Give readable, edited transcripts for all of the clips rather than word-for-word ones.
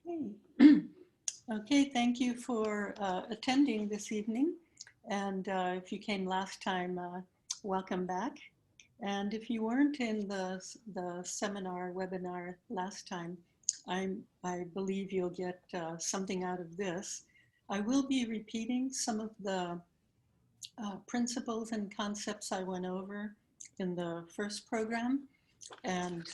Okay. Okay, thank you for attending this evening. And if you came last time, welcome back. And if you weren't in the seminar webinar last time, I believe you'll get something out of this. I will be repeating some of the principles and concepts I went over in the first program, and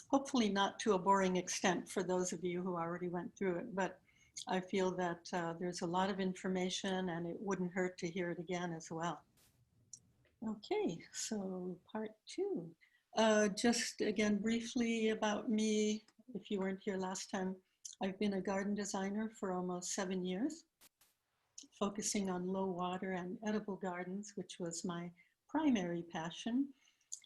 hopefully not to a boring extent for those of you who already went through it, but I feel that there's a lot of information and it wouldn't hurt to hear it again as well. Okay, so part two. Just again, briefly about me, if you weren't here last time, I've been a garden designer for almost 7 years, focusing on low water and edible gardens, which was my primary passion.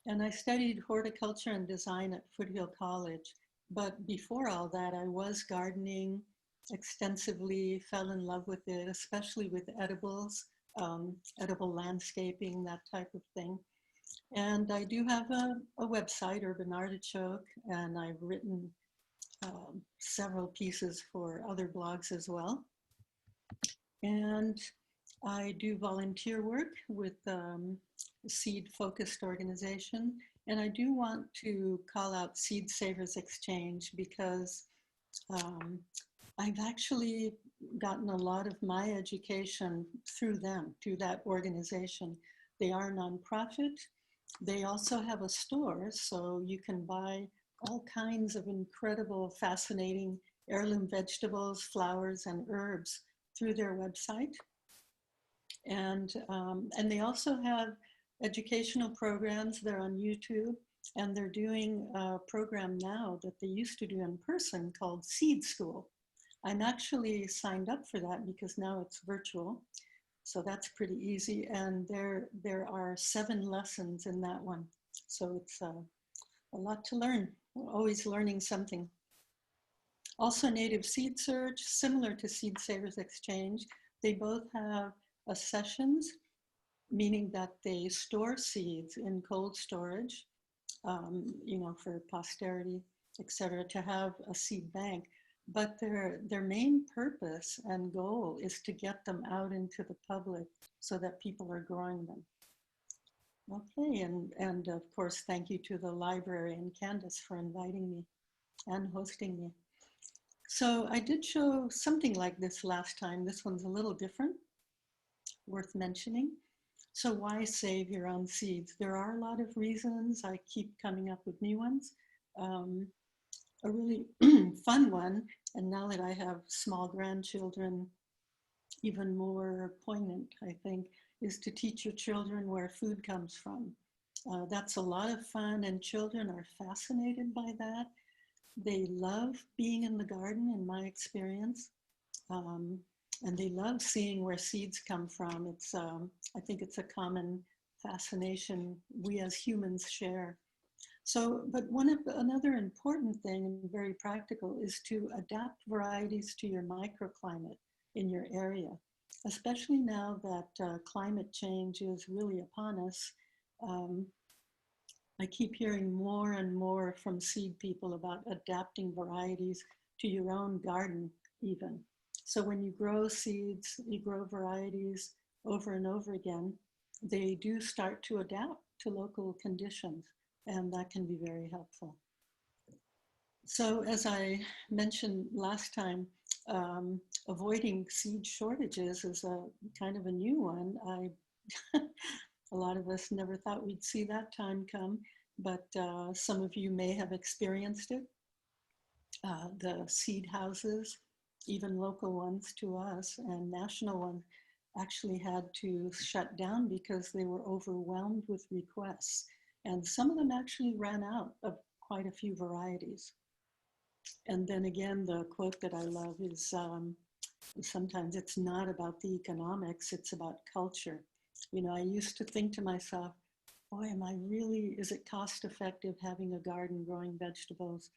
And I studied horticulture and design at Foothill College. But before all that, I was gardening extensively, fell in love with it, especially with edibles, edible landscaping, that type of thing. And I do have a website, Urban Artichoke, and I've written several pieces for other blogs as well. And I do volunteer work with a seed-focused organization. And I do want to call out Seed Savers Exchange because I've actually gotten a lot of my education through them, through that organization. They are a nonprofit. They also have a store, so you can buy all kinds of incredible, fascinating heirloom vegetables, flowers, and herbs through their website. And they also have educational programs. They're on YouTube, and they're doing a program now that they used to do in person called Seed School. I'm actually signed up for that because now it's virtual. So that's pretty easy. And there are 7 lessons in that one. So it's a lot to learn. We're always learning something. Also Native Seed Search, similar to Seed Savers Exchange. They both have sessions, meaning that they store seeds in cold storage, you know, for posterity, etc., to have a seed bank. But their main purpose and goal is to get them out into the public so that people are growing them. Okay, and of course, thank you to the library and Candace for inviting me and hosting me. So I did show something like this last time. This one's a little different, worth mentioning. So why save your own seeds? There are a lot of reasons. I keep coming up with new ones. A really fun one, and now that I have small grandchildren, even more poignant, I think, is to teach your children where food comes from. That's a lot of fun, and children are fascinated by that. They love being in the garden, in my experience, and they love seeing where seeds come from. It's, I think it's a common fascination we as humans share. So, but another important thing and very practical is to adapt varieties to your microclimate in your area, especially now that climate change is really upon us. I keep hearing more and more from seed people about adapting varieties to your own garden even. So when you grow seeds, you grow varieties over and over again, they do start to adapt to local conditions, and that can be very helpful. So as I mentioned last time, avoiding seed shortages is a kind of a new one. A lot of us never thought we'd see that time come, but some of you may have experienced it. The seed houses, even local ones to us and national ones, actually had to shut down because they were overwhelmed with requests. And some of them actually ran out of quite a few varieties. And then again, the quote that I love is sometimes it's not about the economics, it's about culture. You know, I used to think to myself, boy, is it cost effective having a garden growing vegetables?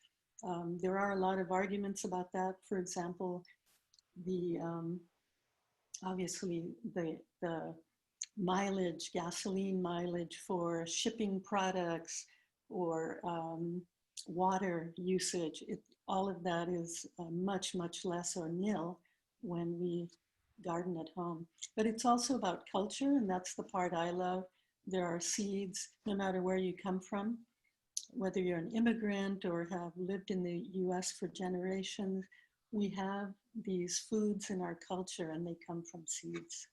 There are a lot of arguments about that. For example, obviously the mileage, gasoline mileage for shipping products or water usage, all of that is much, much less or nil when we garden at home. But it's also about culture, and that's the part I love. There are seeds, no matter where you come from, whether you're an immigrant or have lived in the US for generations, we have these foods in our culture and they come from seeds.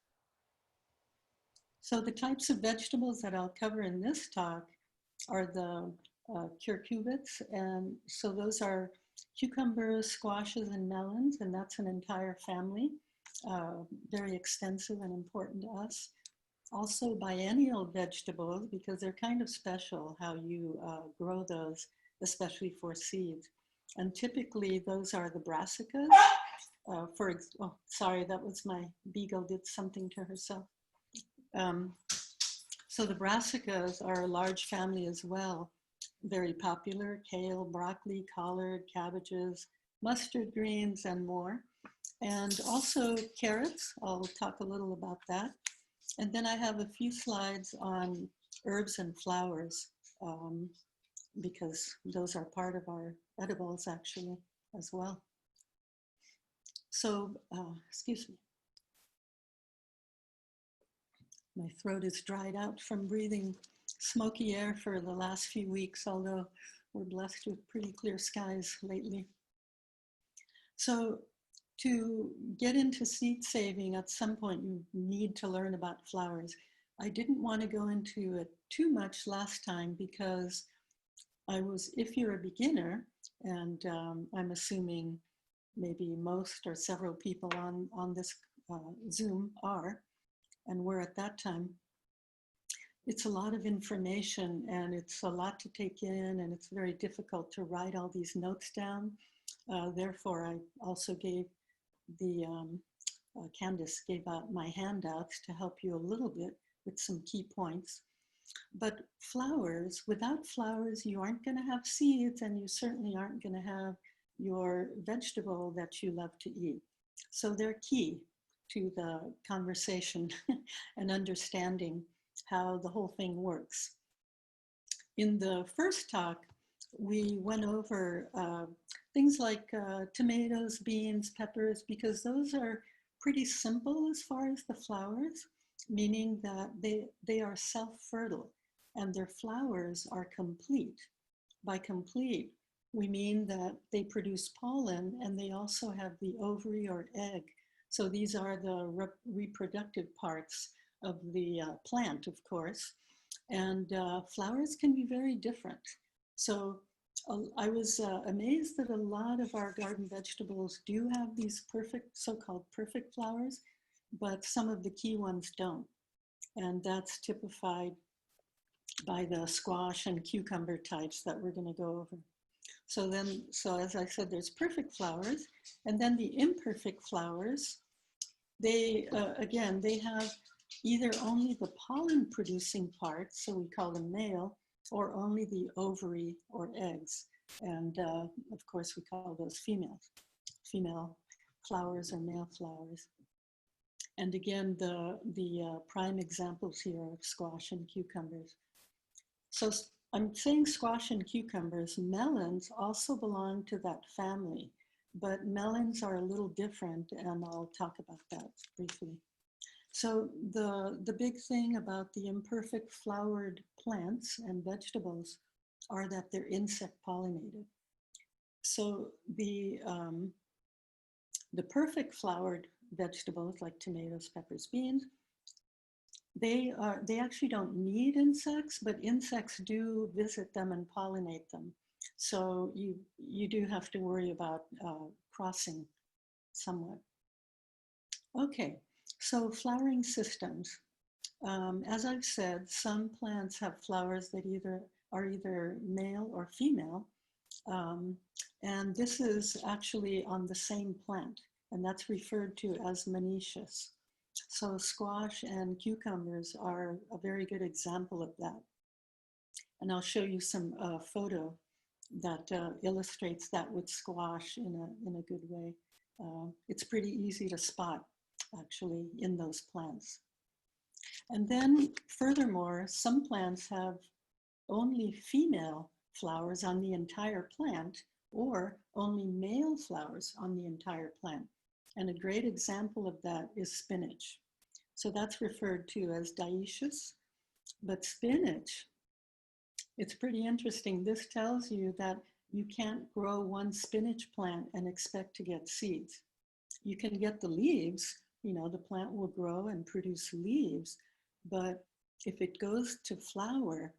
So the types of vegetables that I'll cover in this talk are the cucurbits. And so those are cucumbers, squashes, and melons, and that's an entire family, very extensive and important to us. Also biennial vegetables, because they're kind of special how you grow those, especially for seeds. And typically those are the brassicas. Oh, sorry, that was my beagle did something to herself. So the brassicas are a large family as well, very popular: kale, broccoli, collard, cabbages, mustard greens, and more. And also carrots. I'll talk a little about that. And then I have a few slides on herbs and flowers, because those are part of our edibles actually as well. So, excuse me. My throat is dried out from breathing smoky air for the last few weeks, although we're blessed with pretty clear skies lately. So to get into seed saving, at some point you need to learn about flowers. I didn't want to go into it too much last time because if you're a beginner, and I'm assuming maybe most or several people on this Zoom are, and were at that time, it's a lot of information and it's a lot to take in, and it's very difficult to write all these notes down. Therefore, I also gave Candace gave out my handouts to help you a little bit with some key points. But flowers, without flowers, you aren't going to have seeds, and you certainly aren't going to have your vegetable that you love to eat. So they're key to the conversation and understanding how the whole thing works. In the first talk, we went over things like tomatoes, beans, peppers, because those are pretty simple as far as the flowers, meaning that they are self-fertile and their flowers are complete. By complete, we mean that they produce pollen and they also have the ovary or egg. So these are the reproductive parts of the plant, of course. And flowers can be very different. So I was amazed that a lot of our garden vegetables do have these perfect, so-called perfect flowers, but some of the key ones don't. And that's typified by the squash and cucumber types that we're going to go over. So as I said, there's perfect flowers, and then the imperfect flowers, they have either only the pollen producing parts, so we call them male, or only the ovary or eggs. And of course, we call those female flowers or male flowers. And again, the prime examples here are squash and cucumbers. So I'm saying squash and cucumbers. Melons also belong to that family, but melons are a little different, and I'll talk about that briefly. So the big thing about the imperfect flowered plants and vegetables are that they're insect pollinated. So the perfect flowered vegetables like tomatoes, peppers, beans, they actually don't need insects, but insects do visit them and pollinate them. So you do have to worry about crossing somewhat. Okay, so flowering systems. As I've said, some plants have flowers that are either male or female. And this is actually on the same plant, and that's referred to as monoecious. So squash and cucumbers are a very good example of that. And I'll show you some photo that illustrates that with squash in a good way. It's pretty easy to spot, actually, in those plants. And then furthermore, some plants have only female flowers on the entire plant, or only male flowers on the entire plant. And a great example of that is spinach. So that's referred to as dioecious. But spinach, it's pretty interesting. This tells you that you can't grow one spinach plant and expect to get seeds. You can get the leaves, the plant will grow and produce leaves, but if it goes to flower,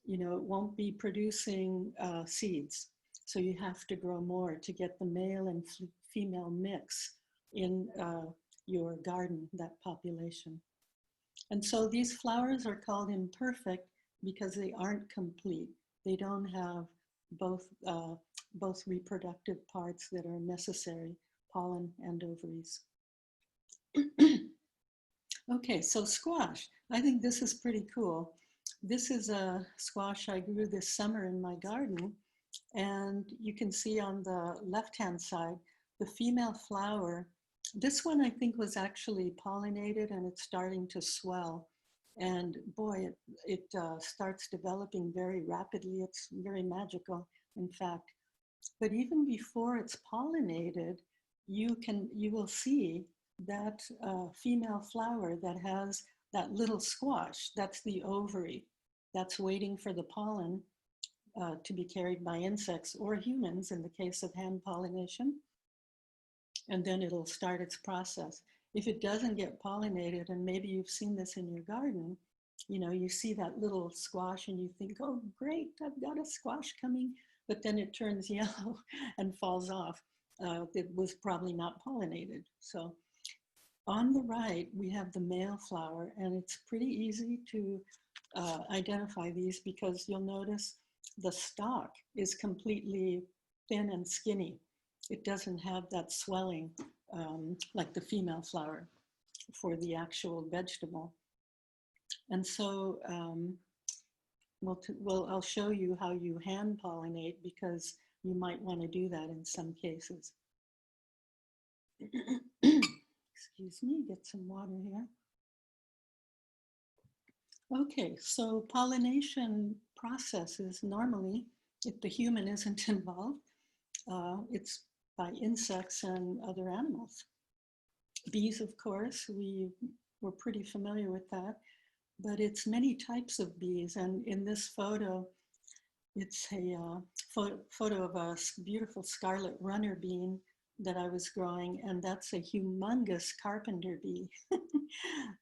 it won't be producing seeds. So you have to grow more to get the male and female mix in your garden, that population. And so these flowers are called imperfect because they aren't complete. They don't have both reproductive parts that are necessary, pollen and ovaries. Okay, so squash. I think this is pretty cool. This is a squash I grew this summer in my garden. And you can see on the left-hand side, the female flower. This one I think was actually pollinated and it's starting to swell. And boy, it starts developing very rapidly. It's very magical, in fact. But even before it's pollinated, you will see that female flower that has that little squash. That's the ovary. That's waiting for the pollen to be carried by insects or humans in the case of hand pollination. And then it'll start its process. If it doesn't get pollinated, and maybe you've seen this in your garden, you see that little squash and you think, oh, great, I've got a squash coming, but then it turns yellow and falls off. It was probably not pollinated. So on the right, we have the male flower, and it's pretty easy to identify these because you'll notice the stalk is completely thin and skinny. It doesn't have that swelling like the female flower for the actual vegetable. And so I'll show you how you hand pollinate because you might want to do that in some cases. Excuse me, get some water here. Okay, so pollination processes normally, if the human isn't involved, it's by insects and other animals. Bees, of course, we're pretty familiar with that, but it's many types of bees. And in this photo, it's a photo of a beautiful scarlet runner bean that I was growing, and that's a humongous carpenter bee.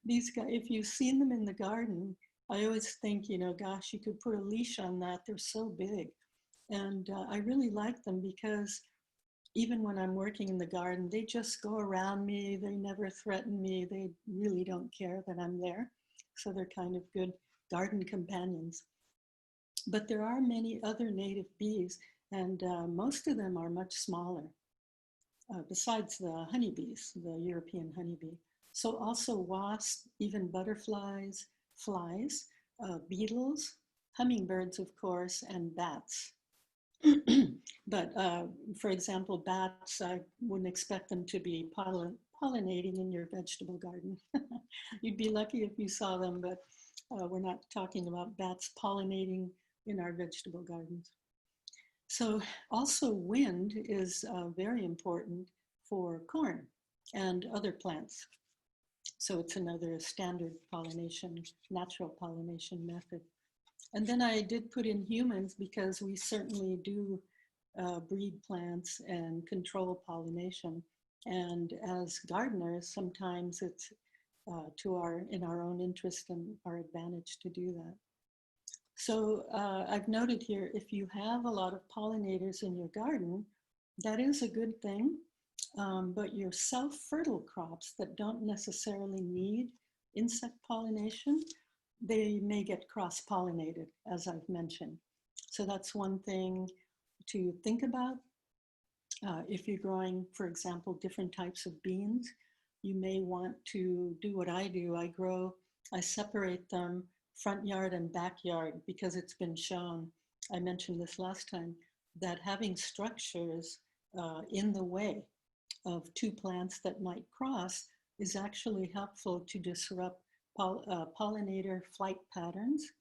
These guys, if you've seen them in the garden, I always think, gosh, you could put a leash on that. They're so big. And I really like them because even when I'm working in the garden, they just go around me. They never threaten me. They really don't care that I'm there. So they're kind of good garden companions. But there are many other native bees, and most of them are much smaller, besides the honeybees, the European honeybee. So also wasps, even butterflies, flies, beetles, hummingbirds, of course, and bats. But for example, bats, I wouldn't expect them to be pollinating in your vegetable garden. You'd be lucky if you saw them, but we're not talking about bats pollinating in our vegetable gardens. So also wind is very important for corn and other plants. So it's another standard pollination, natural pollination method. And then I did put in humans because we certainly do breed plants and control pollination. And as gardeners, sometimes it's in our own interest and our advantage to do that. So I've noted here, if you have a lot of pollinators in your garden, that is a good thing. But your self-fertile crops that don't necessarily need insect pollination, they may get cross-pollinated, as I've mentioned. So that's one thing to think about. If you're growing, for example, different types of beans, you may want to do what I do. I separate them front yard and backyard because it's been shown, I mentioned this last time, that having structures in the way of two plants that might cross is actually helpful to disrupt pollinator flight patterns.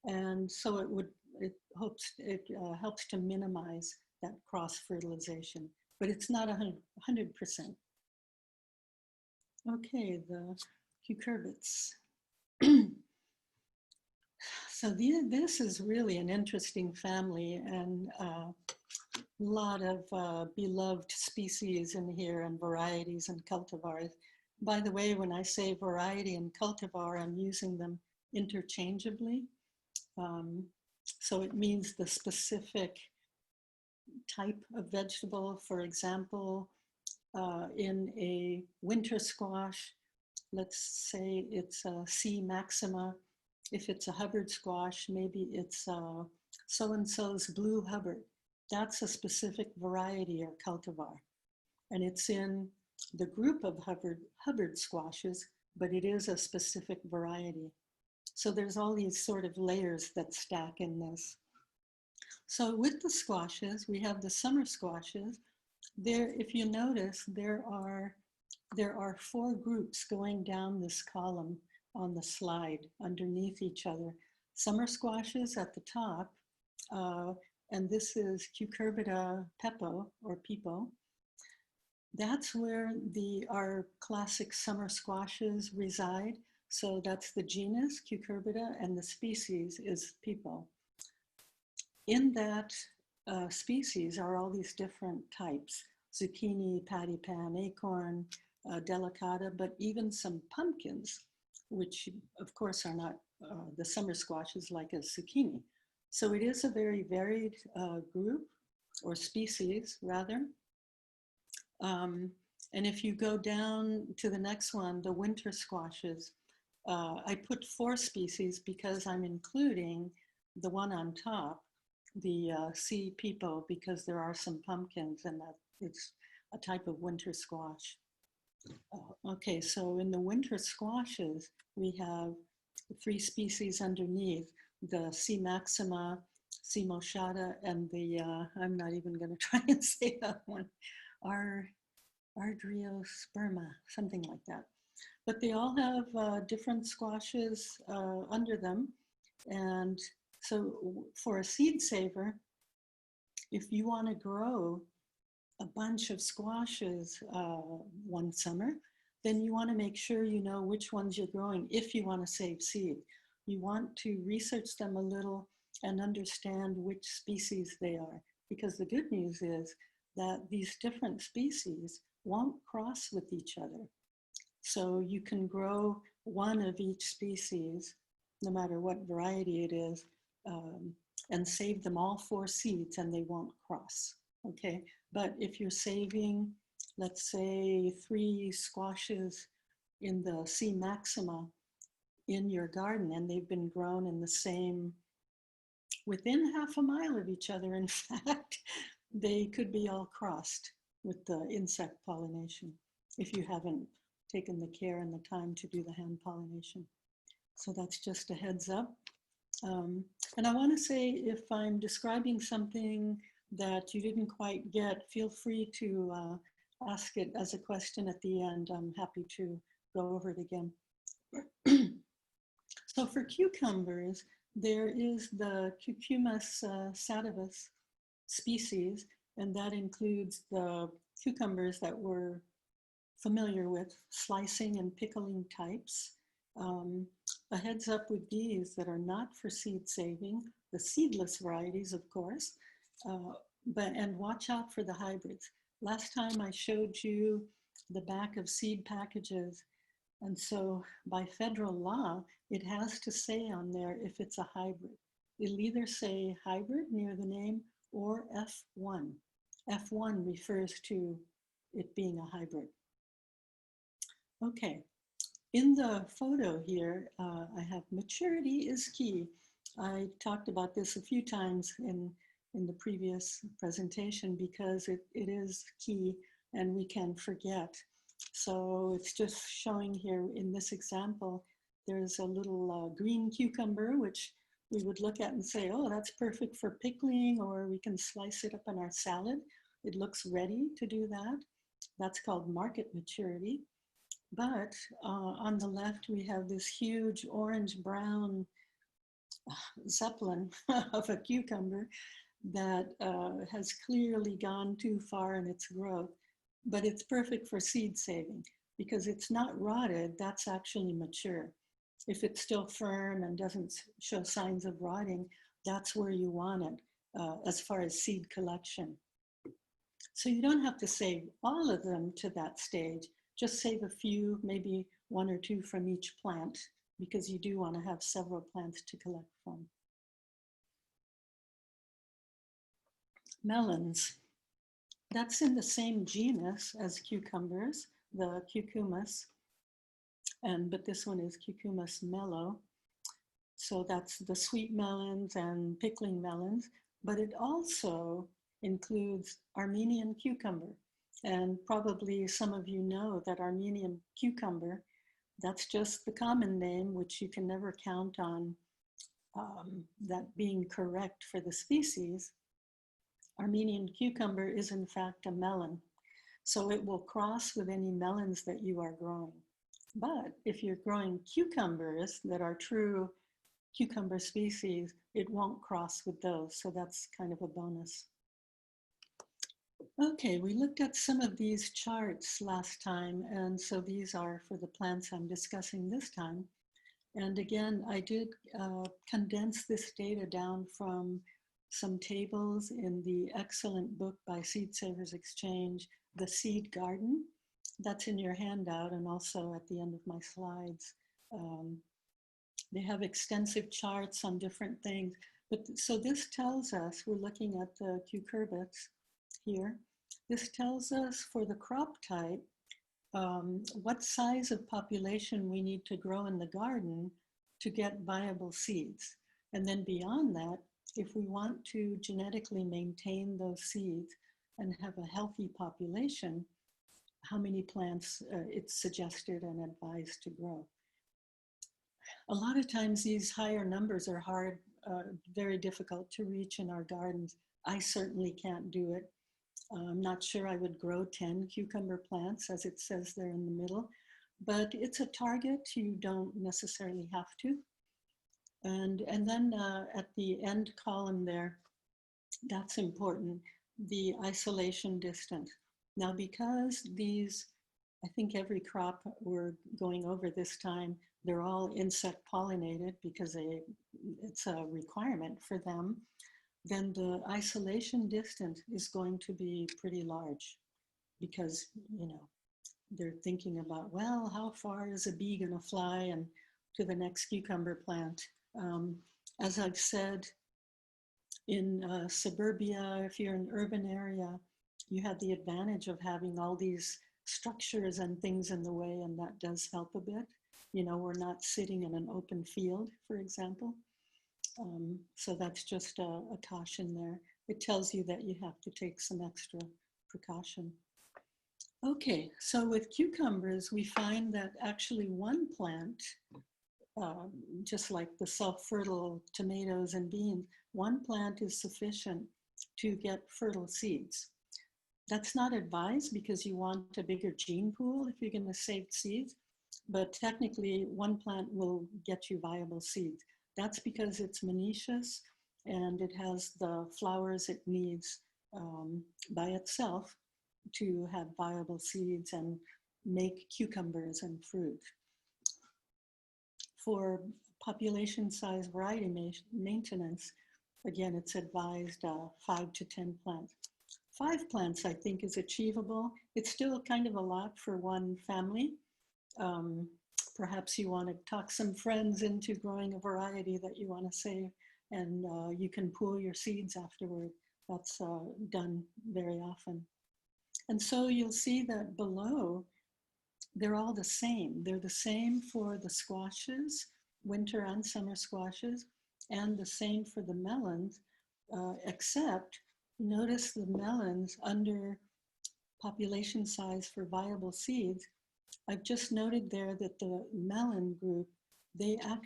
And so it helps to minimize that cross-fertilization, but it's not 100%. Okay, the cucurbits. So this is really an interesting family, and a lot of beloved species in here, and varieties and cultivars. By the way, when I say variety and cultivar, I'm using them interchangeably. So it means the specific type of vegetable. For example, in a winter squash, let's say it's a C. maxima. If it's a Hubbard squash, maybe it's so-and-so's blue Hubbard. That's a specific variety or cultivar. And it's in the group of Hubbard squashes, but it is a specific variety. So there's all these sort of layers that stack in this. So with the squashes, we have the summer squashes. There, if you notice, there are 4 groups going down this column on the slide underneath each other. Summer squashes at the top, and this is Cucurbita pepo or pepo. That's where our classic summer squashes reside. So that's the genus Cucurbita, and the species is pepo. In that species are all these different types: zucchini, patty pan, acorn, delicata, but even some pumpkins, which of course are not the summer squashes like a zucchini. So it is a very varied group, or species rather. And if you go down to the next one, the winter squashes, I put 4 species because I'm including the one on top, the C. pepo, because there are some pumpkins, and that it's a type of winter squash. Okay, so in the winter squashes, we have 3 species underneath: the C. maxima, C. moschata, and the, I'm not even going to try and say that one, Ardriosperma, something like that. But they all have different squashes under them. And so for a seed saver, if you want to grow a bunch of squashes one summer, then you want to make sure you know which ones you're growing if you want to save seed. You want to research them a little and understand which species they are, because the good news is that these different species won't cross with each other. So you can grow one of each species, no matter what variety it is, and save them all 4 seeds, and they won't cross, okay? But if you're saving, let's say 3 squashes in the C. maxima in your garden, and they've been grown in the same, within half a mile of each other, in fact, they could be all crossed with the insect pollination if you haven't taken the care and the time to do the hand pollination. So that's just a heads up. And I want to say, if I'm describing something that you didn't quite get, feel free to ask it as a question at the end. I'm happy to go over it again. So for cucumbers, there is the Cucumis sativus species, and that includes the cucumbers that we're familiar with, slicing and pickling types. A heads up with these that are not for seed saving, the seedless varieties, of course, and watch out for the hybrids. Last time I showed you the back of seed packages, and so by federal law, it has to say on there if it's a hybrid. It'll either say hybrid near the name or F1. F1 refers to it being a hybrid. Okay, in the photo here, I have maturity is key. I talked about this a few times in the previous presentation because it is key and we can forget. So it's just showing here in this example, there's a little green cucumber, which we would look at and say, oh, that's perfect for pickling, or we can slice it up in our salad. It looks ready to do that. That's called market maturity. But on the left, we have this huge orange-brown zeppelin of a cucumber. that has clearly gone too far in its growth, but it's perfect for seed saving because it's not rotted, that's actually mature. If it's still firm and doesn't show signs of rotting, that's where you want it as far as seed collection. So you don't have to save all of them to that stage, just save a few, maybe one or two from each plant, because you do want to have several plants to collect from. Melons. That's in the same genus as cucumbers, the Cucumis, but this one is Cucumis mellow. So that's the sweet melons and pickling melons, but it also includes Armenian cucumber. And probably some of you know that Armenian cucumber, that's just the common name, which you can never count on that being correct for the species. Armenian cucumber is in fact a melon. So it will cross with any melons that you are growing. But if you're growing cucumbers that are true cucumber species, it won't cross with those. So that's kind of a bonus. Okay, we looked at some of these charts last time. And so these are for the plants I'm discussing this time. And again, I did condense this data down from some tables in the excellent book by Seed Savers Exchange, The Seed Garden. That's in your handout and also at the end of my slides. They have extensive charts on different things. But so this tells us, we're looking at the cucurbits here. This tells us for the crop type, what size of population we need to grow in the garden to get viable seeds. And then beyond that, if we want to genetically maintain those seeds and have a healthy population, how many plants it's suggested and advised to grow. A lot of times these higher numbers are hard, very difficult to reach in our gardens. I certainly can't do it. I'm not sure I would grow 10 cucumber plants as it says there in the middle, but it's a target you don't necessarily have to. And then at the end column there, that's important, the isolation distance. Now, because these, I think every crop we're going over this time, they're all insect pollinated because it's a requirement for them, then the isolation distance is going to be pretty large because, you know, they're thinking about, well, how far is a bee going to fly and to the next cucumber plant? As I've said, in suburbia, if you're in an urban area, you have the advantage of having all these structures and things in the way, and that does help a bit. You know, we're not sitting in an open field, for example. So that's just a caution there. It tells you that you have to take some extra precaution. Okay, so with cucumbers, we find that actually one plant, just like the self-fertile tomatoes and beans, one plant is sufficient to get fertile seeds. That's not advised because you want a bigger gene pool if you're going to save seeds, but technically one plant will get you viable seeds. That's because it's monoecious and it has the flowers it needs by itself to have viable seeds and make cucumbers and fruit. For population size variety maintenance, again, it's advised 5 to 10 plants. 5 plants, I think, is achievable. It's still kind of a lot for one family. Perhaps you want to talk some friends into growing a variety that you want to save, and you can pool your seeds afterward. That's done very often. And so you'll see that below, they're all the same. They're the same for the squashes, winter and summer squashes, and the same for the melons, except notice the melons under population size for viable seeds. I've just noted there that the melon group,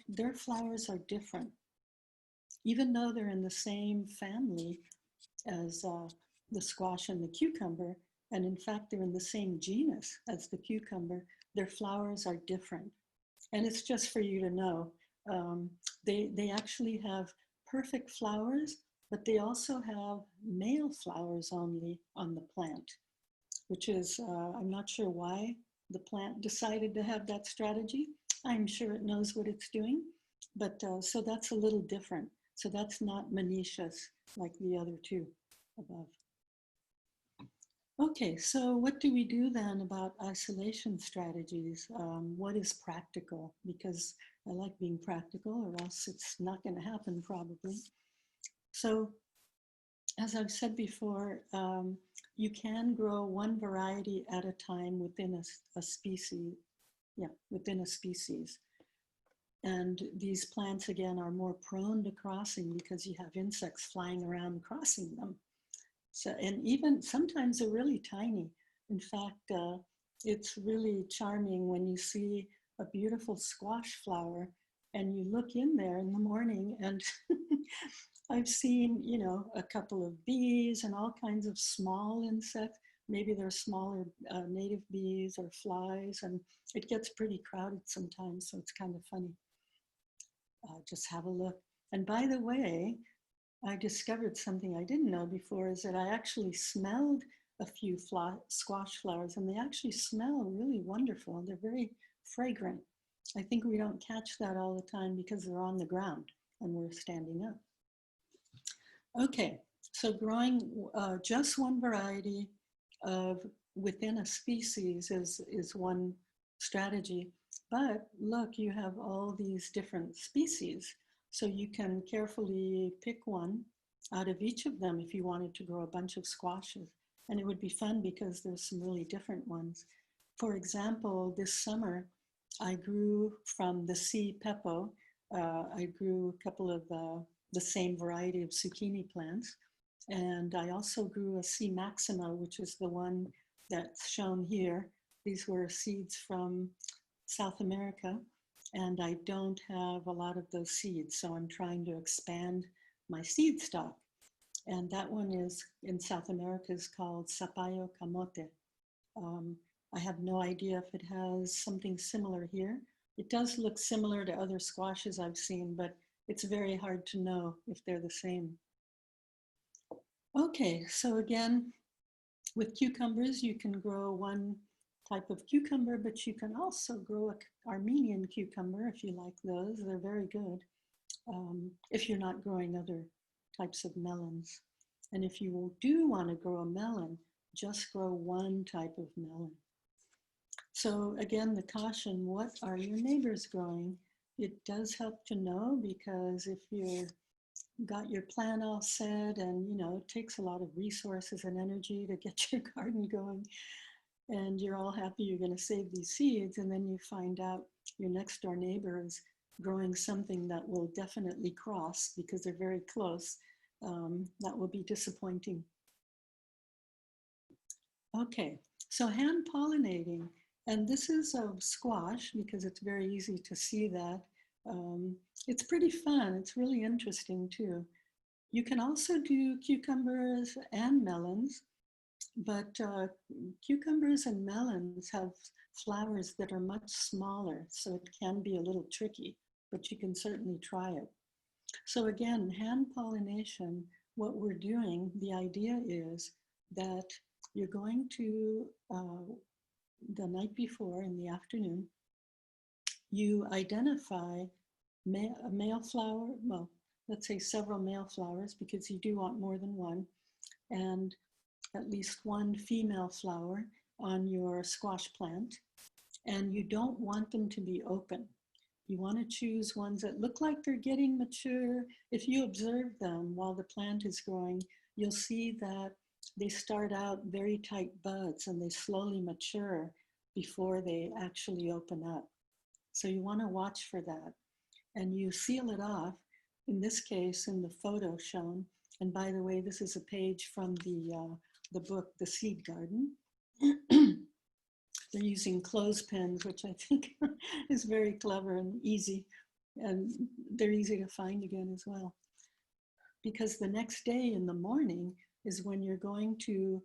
their flowers are different. Even though they're in the same family as the squash and the cucumber, and in fact, they're in the same genus as the cucumber, their flowers are different. And it's just for you to know. They actually have perfect flowers, but they also have male flowers only on the plant, which is, I'm not sure why the plant decided to have that strategy. I'm sure it knows what it's doing, but so that's a little different. So that's not monoecious like the other two above. Okay, so what do we do then about isolation strategies? What is practical? Because I like being practical, or else it's not going to happen probably. So as I've said before, you can grow one variety at a time within a species. Yeah, within a species. And these plants, again, are more prone to crossing because you have insects flying around crossing them. So, and even sometimes they're really tiny. In fact, it's really charming when you see a beautiful squash flower and you look in there in the morning and I've seen, you know, a couple of bees and all kinds of small insects. Maybe they're smaller native bees or flies, and it gets pretty crowded sometimes, so it's kind of funny. Just have a look. And by the way, I discovered something I didn't know before, is that I actually smelled a few squash flowers, and they actually smell really wonderful. They're very fragrant. I think we don't catch that all the time because they're on the ground and we're standing up. Okay, so growing just one variety of within a species is one strategy. But look, you have all these different species. So you can carefully pick one out of each of them if you wanted to grow a bunch of squashes. And it would be fun because there's some really different ones. For example, this summer, I grew from the C. pepo, I grew a couple of the same variety of zucchini plants. And I also grew a C. maxima, which is the one that's shown here. These were seeds from South America, and I don't have a lot of those seeds, so I'm trying to expand my seed stock. And that one is in South America is called Sapayo camote. I have no idea if it has something similar here. It does look similar to other squashes I've seen, but it's very hard to know if they're the same. Okay, so again, with cucumbers, you can grow one type of cucumber, but you can also grow an Armenian cucumber if you like those. They're very good if you're not growing other types of melons. And if you do want to grow a melon, just grow one type of melon. So again, the caution, what are your neighbors growing? It does help to know, because if you're got your plan all set and, you know, it takes a lot of resources and energy to get your garden going, and you're all happy you're going to save these seeds, and then you find out your next door neighbor is growing something that will definitely cross because they're very close, that will be disappointing. Okay, so hand pollinating, and this is of squash because it's very easy to see that. It's pretty fun. It's really interesting too. You can also do cucumbers and melons, but cucumbers and melons have flowers that are much smaller, so it can be a little tricky, but you can certainly try it. So again, hand pollination, what we're doing, the idea is that you're going to, the night before in the afternoon, you identify a male flower, well, let's say several male flowers, because you do want more than one, and at least one female flower on your squash plant. And you don't want them to be open. You want to choose ones that look like they're getting mature. If you observe them while the plant is growing, you'll see that they start out very tight buds and they slowly mature before they actually open up. So you want to watch for that. And you seal it off, in this case, in the photo shown. And by the way, this is a page from the book, The Seed Garden. They're using clothespins, which I think is very clever and easy. And they're easy to find again as well. Because the next day in the morning is when you're going to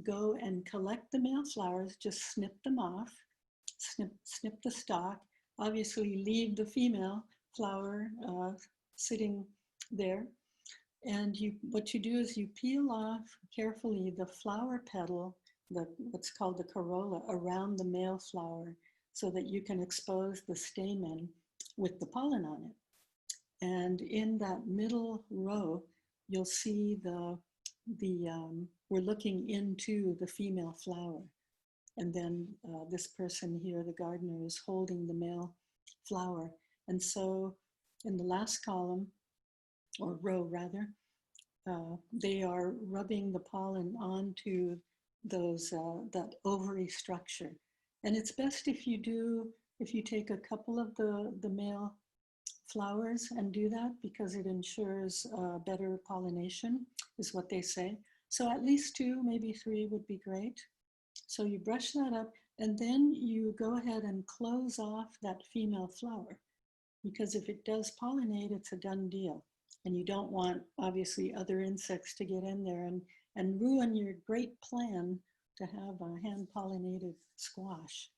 go and collect the male flowers, just snip them off, snip the stalk, obviously leave the female flower sitting there. And what you do is you peel off carefully the flower petal, what's called the corolla, around the male flower so that you can expose the stamen with the pollen on it. And in that middle row, you'll see we're looking into the female flower. And then this person here, the gardener, is holding the male flower. And so in the last column, or row rather, they are rubbing the pollen onto that ovary structure. And it's best if you take a couple of the male flowers and do that, because it ensures better pollination, is what they say. So at least 2, maybe 3 would be great. So you brush that up, and then you go ahead and close off that female flower, because if it does pollinate, it's a done deal. And you don't want, obviously, other insects to get in there and ruin your great plan to have a hand-pollinated squash.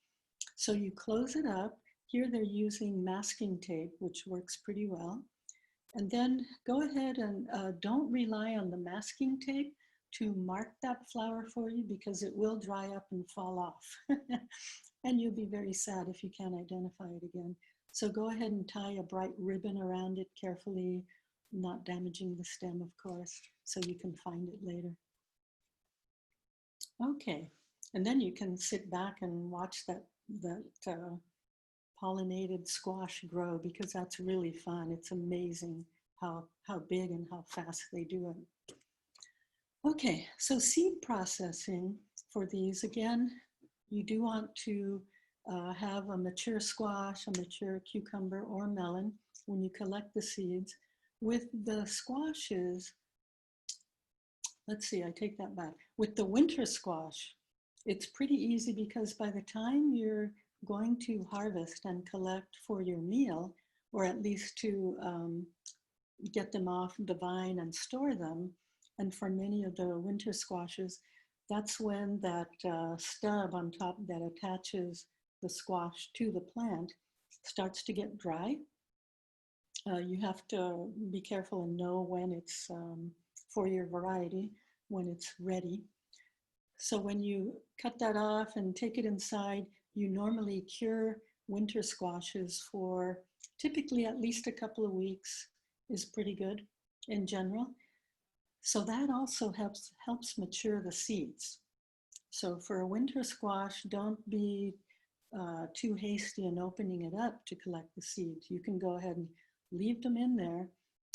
So you close it up. Here they're using masking tape, which works pretty well. And then go ahead and don't rely on the masking tape to mark that flower for you, because it will dry up and fall off. And you'll be very sad if you can't identify it again. So go ahead and tie a bright ribbon around it carefully, not damaging the stem, of course, so you can find it later. Okay, and then you can sit back and watch that pollinated squash grow, because that's really fun. It's amazing how big and how fast they do it. Okay, so seed processing for these, again, you do want to have a mature squash, a mature cucumber or melon when you collect the seeds. With the squashes, let's see, I take that back. With the winter squash, it's pretty easy, because by the time you're going to harvest and collect for your meal, or at least to get them off the vine and store them, and for many of the winter squashes, that's when that stub on top that attaches the squash to the plant starts to get dry. You have to be careful and know when it's, for your variety, when it's ready. So when you cut that off and take it inside, you normally cure winter squashes for typically at least a couple of weeks is pretty good in general. So that also helps mature the seeds. So for a winter squash, don't be too hasty in opening it up to collect the seeds. You can go ahead and leave them in there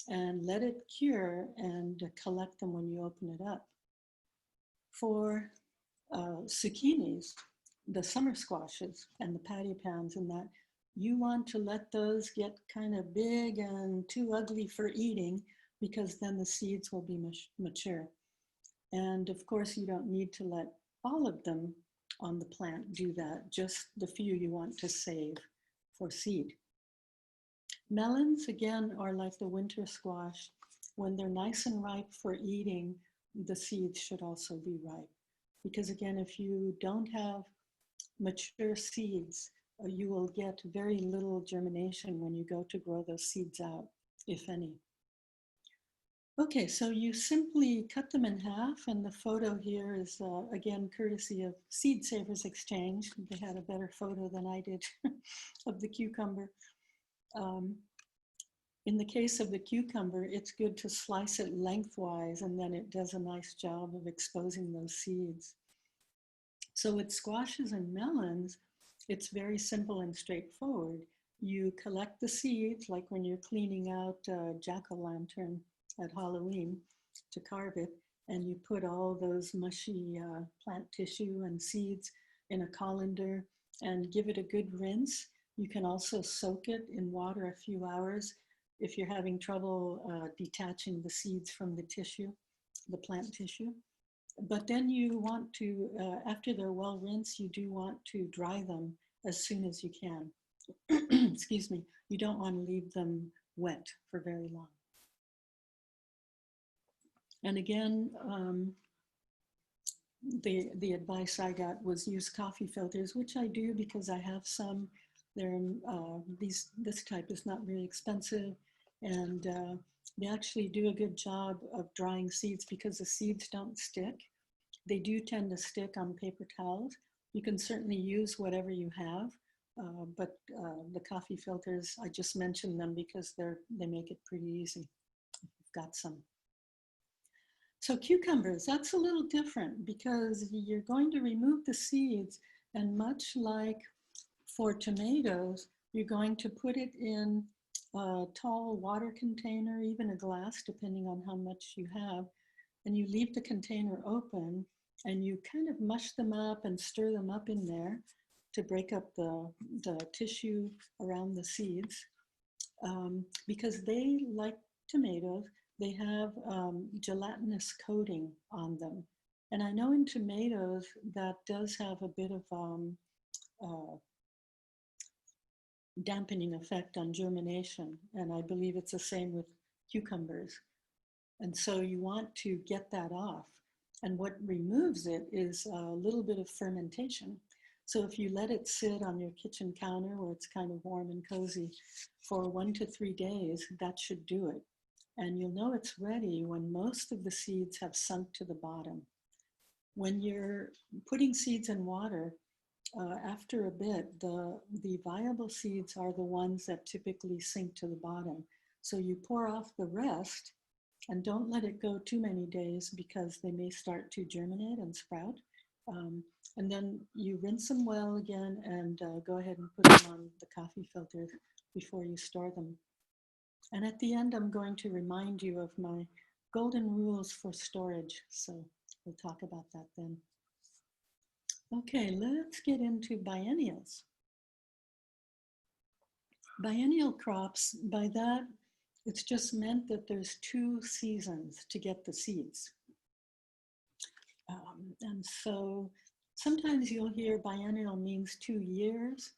and let it cure and collect them when you open it up. For zucchinis, the summer squashes and the patty pans and that, you want to let those get kind of big and too ugly for eating, because then the seeds will be mature. And of course, you don't need to let all of them on the plant do that, just the few you want to save for seed. Melons, again, are like the winter squash. When they're nice and ripe for eating, the seeds should also be ripe. Because again, if you don't have mature seeds, you will get very little germination when you go to grow those seeds out, if any. Okay, so you simply cut them in half, and the photo here is, again, courtesy of Seed Savers Exchange. They had a better photo than I did of the cucumber. In the case of the cucumber, it's good to slice it lengthwise, and then it does a nice job of exposing those seeds. So with squashes and melons, it's very simple and straightforward. You collect the seeds, like when you're cleaning out jack-o'-lantern at Halloween to carve it, and you put all those mushy plant tissue and seeds in a colander and give it a good rinse. You can also soak it in water a few hours if you're having trouble detaching the seeds from the tissue, the plant tissue. But then you want to, after they're well rinsed, you do want to dry them as soon as you can. Excuse me, you don't want to leave them wet for very long. And again, the advice I got was use coffee filters, which I do because I have some. They're this type is not very expensive, and They actually do a good job of drying seeds because the seeds don't stick. They do tend to stick on paper towels. You can certainly use whatever you have, but the coffee filters, I just mentioned them because they make it pretty easy if you've got some. So cucumbers, that's a little different because you're going to remove the seeds, and much like for tomatoes, you're going to put it in a tall water container, even a glass, depending on how much you have, and you leave the container open and you kind of mush them up and stir them up in there to break up the tissue around the seeds, because they, like tomatoes, they have gelatinous coating on them. And I know in tomatoes that does have a bit of uh, dampening effect on germination. And I believe it's the same with cucumbers. And so you want to get that off. And what removes it is a little bit of fermentation. So if you let it sit on your kitchen counter where it's kind of warm and cozy for 1 to 3 days, that should do it. And you'll know it's ready when most of the seeds have sunk to the bottom. When you're putting seeds in water, after a bit, the viable seeds are the ones that typically sink to the bottom. So you pour off the rest and don't let it go too many days because they may start to germinate and sprout. And then you rinse them well again and go ahead and put them on the coffee filter before you store them. And at the end, I'm going to remind you of my golden rules for storage. So we'll talk about that then. Okay, let's get into biennials. Biennial crops, by that, it's just meant that there's 2 seasons to get the seeds. And so sometimes you'll hear biennial means 2 years.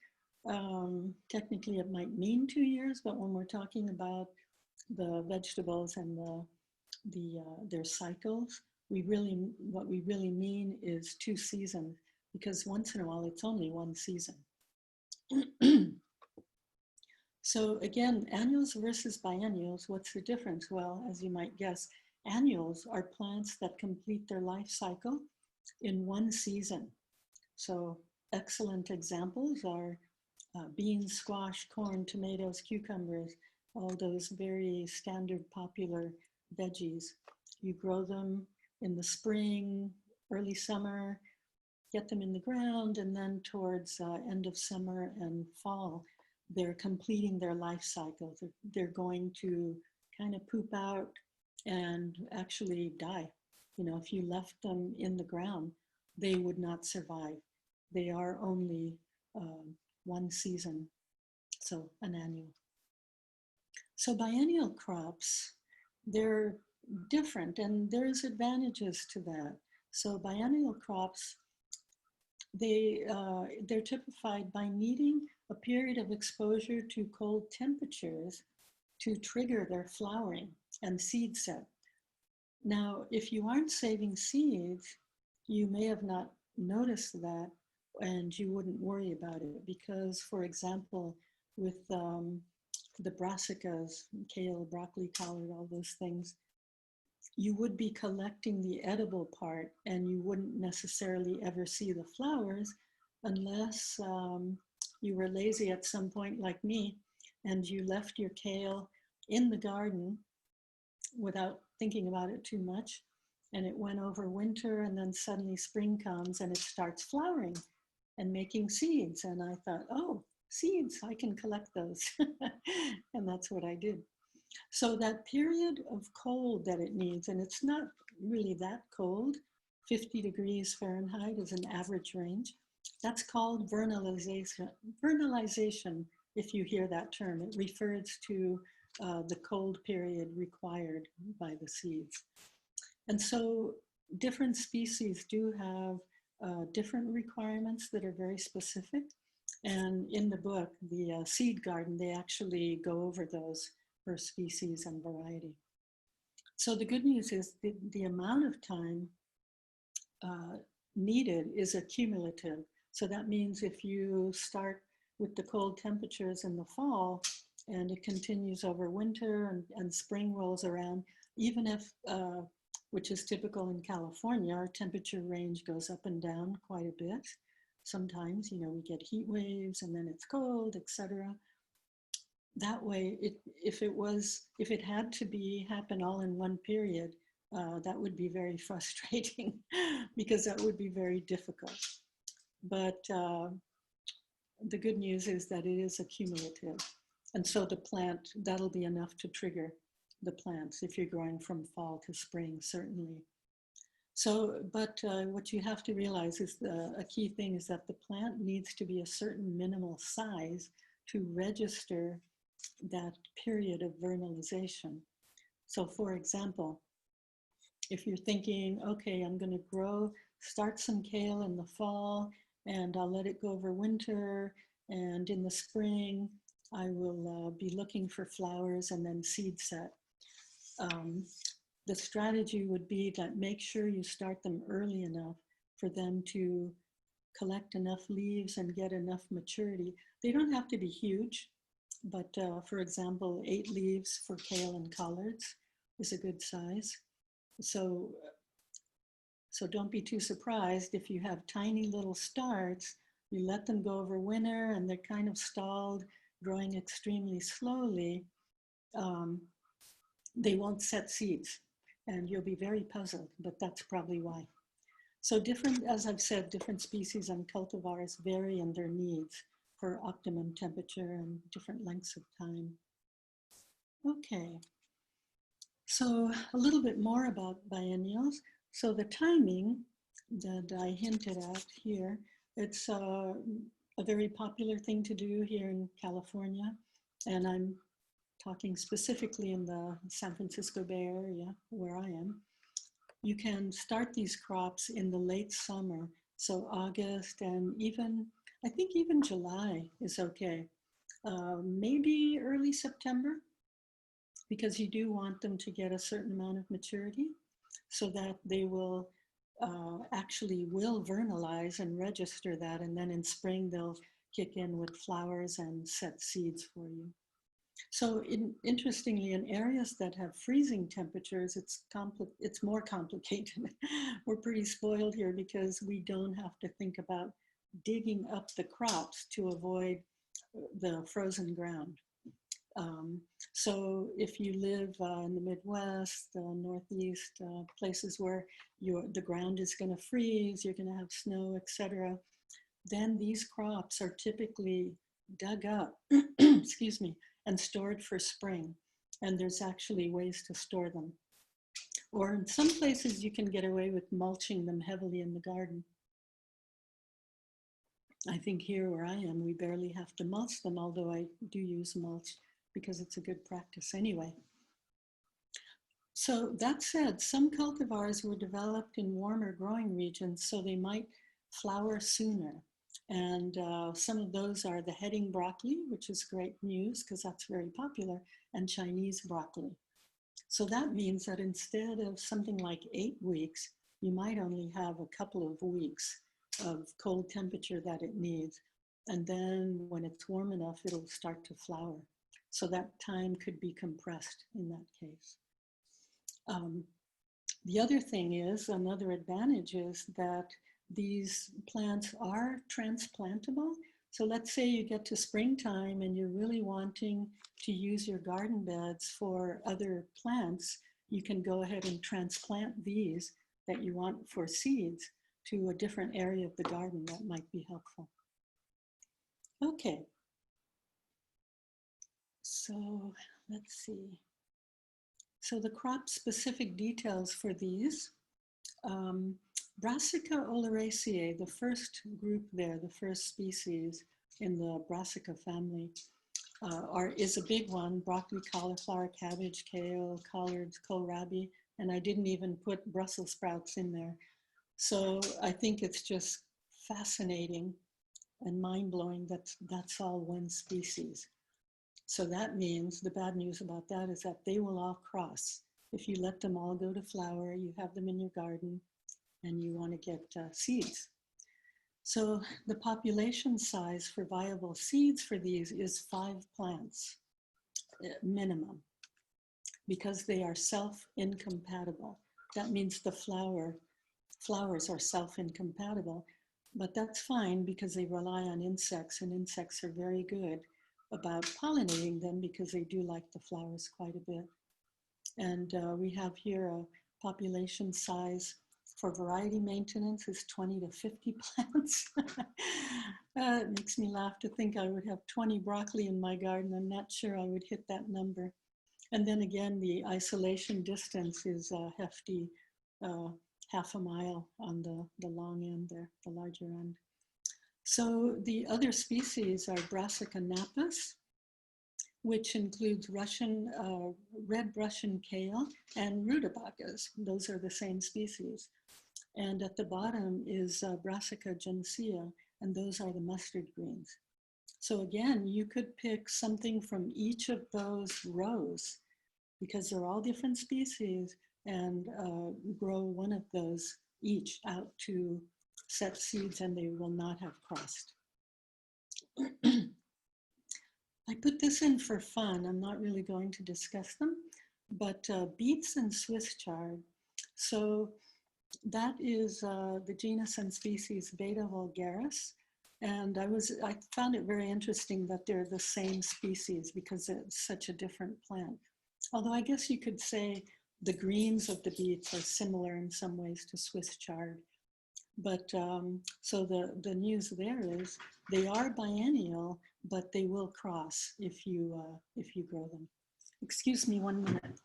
Technically, it might mean 2 years, but when we're talking about the vegetables and their cycles, what we really mean is 2 seasons, because once in a while it's only 1 season. So again, annuals versus biennials, what's the difference? Well, as you might guess, annuals are plants that complete their life cycle in 1 season. So excellent examples are beans, squash, corn, tomatoes, cucumbers, all those very standard popular veggies. You grow them in the spring, early summer, get them in the ground, and then towards end of summer and fall, they're completing their life cycle. They're going to kind of poop out and actually die. You know, if you left them in the ground, they would not survive. They are only 1 season, so an annual. So biennial crops, they're different and there's advantages to that. So biennial crops, they're typified by needing a period of exposure to cold temperatures to trigger their flowering and seed set. Now, if you aren't saving seeds, you may have not noticed that and you wouldn't worry about it because, for example, with the brassicas, kale, broccoli, collard, all those things, you would be collecting the edible part and you wouldn't necessarily ever see the flowers unless you were lazy at some point like me and you left your kale in the garden without thinking about it too much, and it went over winter and then suddenly spring comes and it starts flowering and making seeds. And I thought, oh, seeds, I can collect those. And that's what I did. So that period of cold that it needs, and it's not really that cold, 50 degrees Fahrenheit is an average range. That's called vernalization. Vernalization, if you hear that term, it refers to the cold period required by the seeds. And so different species do have different requirements that are very specific. And in the book, the seed garden, they actually go over those per species and variety. So the good news is the amount of time needed is accumulative. So that means if you start with the cold temperatures in the fall and it continues over winter and spring rolls around, even if, which is typical in California, our temperature range goes up and down quite a bit. Sometimes, we get heat waves and then it's cold, etc. That way, if it had to happen all in one period, that would be very frustrating because that would be very difficult. But the good news is that it is accumulative. And so the plant, that'll be enough to trigger the plants if you're growing from fall to spring, certainly. So, but what you have to realize is a key thing is that the plant needs to be a certain minimal size to register that period of vernalization. So for example, if you're thinking, okay, I'm going to start some kale in the fall and I'll let it go over winter, and in the spring I will be looking for flowers and then seed set. The strategy would be that make sure you start them early enough for them to collect enough leaves and get enough maturity. They don't have to be huge, but for example, 8 leaves for kale and collards is a good size. So don't be too surprised if you have tiny little starts, you let them go over winter and they're kind of stalled, growing extremely slowly, they won't set seeds and you'll be very puzzled, but that's probably why. So as I've said, different species and cultivars vary in their needs for optimum temperature and different lengths of time. Okay, so a little bit more about biennials. So the timing that I hinted at here, it's a very popular thing to do here in California, and I'm talking specifically in the San Francisco Bay Area where I am. You can start these crops in the late summer, so August and I think even July is okay. Maybe early September, because you do want them to get a certain amount of maturity so that they will actually vernalize and register that, and then in spring they'll kick in with flowers and set seeds for you. So interestingly, in areas that have freezing temperatures, it's more complicated. We're pretty spoiled here because we don't have to think about digging up the crops to avoid the frozen ground. So if you live in the Midwest, Northeast, places where the ground is going to freeze, you're going to have snow, etc., then these crops are typically dug up, excuse me, and stored for spring. And there's actually ways to store them. Or in some places you can get away with mulching them heavily in the garden. I think here where I am, we barely have to mulch them, although I do use mulch because it's a good practice anyway. So that said, some cultivars were developed in warmer growing regions, so they might flower sooner. And some of those are the heading broccoli, which is great news because that's very popular, and Chinese broccoli. So that means that instead of something like 8 weeks, you might only have a couple of weeks of cold temperature that it needs. And then when it's warm enough, it'll start to flower. So that time could be compressed in that case. The other thing is, another advantage is that these plants are transplantable. So let's say you get to springtime and you're really wanting to use your garden beds for other plants, you can go ahead and transplant these that you want for seeds to a different area of the garden. That might be helpful. Okay. So let's see. So the crop specific details for these, Brassica oleracea, the first group there, the first species in the Brassica family, is a big one: broccoli, cauliflower, cabbage, kale, collards, kohlrabi, and I didn't even put Brussels sprouts in there. So I think it's just fascinating and mind-blowing that that's all one species. So that means the bad news about that is that they will all cross. If you let them all go to flower, you have them in your garden, and you want to get seeds. So the population size for viable seeds for these is 5 plants. minimum, because they are self-incompatible. That means the flowers are self-incompatible, but that's fine because they rely on insects, and insects are very good about pollinating them because they do like the flowers quite a bit. And we have here a population size for variety maintenance is 20 to 50 plants. It makes me laugh to think I would have 20 broccoli in my garden. I'm not sure I would hit that number. And then again, the isolation distance is a hefty half a mile on the long end there, the larger end. So the other species are Brassica napus, which includes red Russian kale and rutabagas. Those are the same species. And at the bottom is Brassica gensea, and those are the mustard greens. So again, you could pick something from each of those rows because they're all different species, and grow one of those each out to set seeds, and they will not have crossed. I put this in for fun. I'm not really going to discuss them, but beets and Swiss chard. So that is the genus and species Beta vulgaris. And I found it very interesting that they're the same species because it's such a different plant. Although I guess you could say the greens of the beets are similar in some ways to Swiss chard. But so the news there is they are biennial, but they will cross if you grow them. Excuse me 1 minute.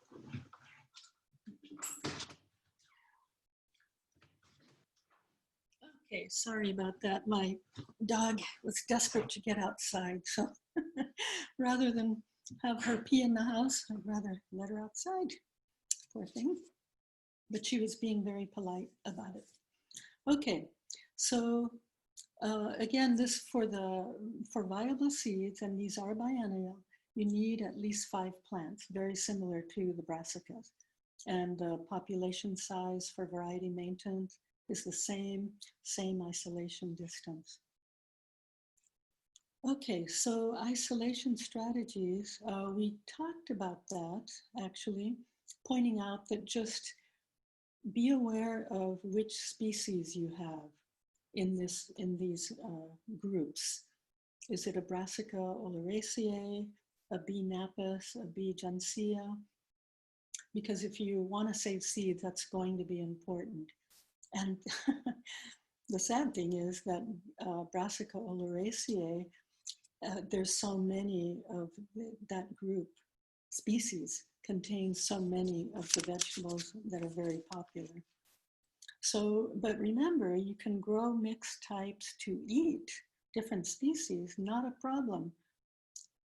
Okay, sorry about that. My dog was desperate to get outside, so rather than have her pee in the house, I'd rather let her outside. Poor thing. But she was being very polite about it. Okay, so again, this for viable seeds, and these are biennial, you need at least 5 plants, very similar to the Brassicas. And the population size for variety maintenance is the same isolation distance. Okay, so isolation strategies, we talked about that actually, pointing out that just be aware of which species you have in these groups. Is it a Brassica oleracea, a B napus, a B gensea? Because if you want to save seeds, that's going to be important. And the sad thing is that Brassica oleracea, there's so many of that group species contains so many of the vegetables that are very popular. So, but remember, you can grow mixed types to eat different species, not a problem.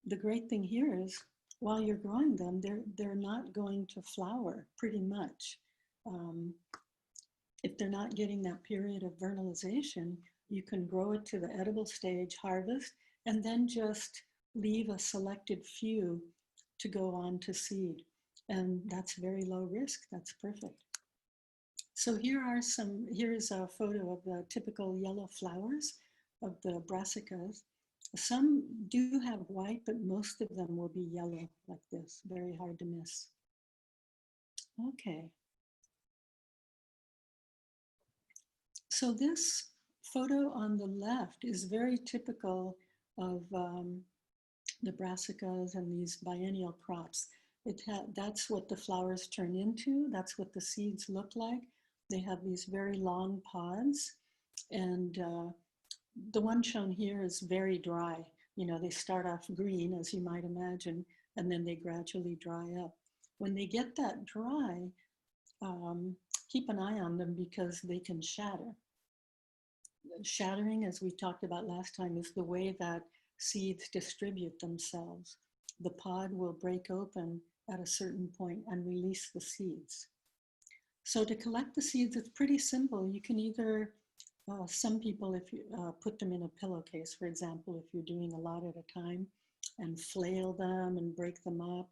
The great thing here is while you're growing them, they're not going to flower pretty much. If they're not getting that period of vernalization, you can grow it to the edible stage, harvest, and then just leave a selected few to go on to seed. And that's very low risk, that's perfect. So here's a photo of the typical yellow flowers of the Brassicas. Some do have white, but most of them will be yellow like this, very hard to miss. Okay. So this photo on the left is very typical of the Brassicas and these biennial crops. That's what the flowers turn into. That's what the seeds look like. They have these very long pods, and the one shown here is very dry. You know, they start off green, as you might imagine, and then they gradually dry up. When they get that dry, keep an eye on them because they can shatter. Shattering, as we talked about last time, is the way that seeds distribute themselves. The pod will break open at a certain point and release the seeds. So to collect the seeds, it's pretty simple. You can either, some people, if you put them in a pillowcase, for example, if you're doing a lot at a time, and flail them and break them up.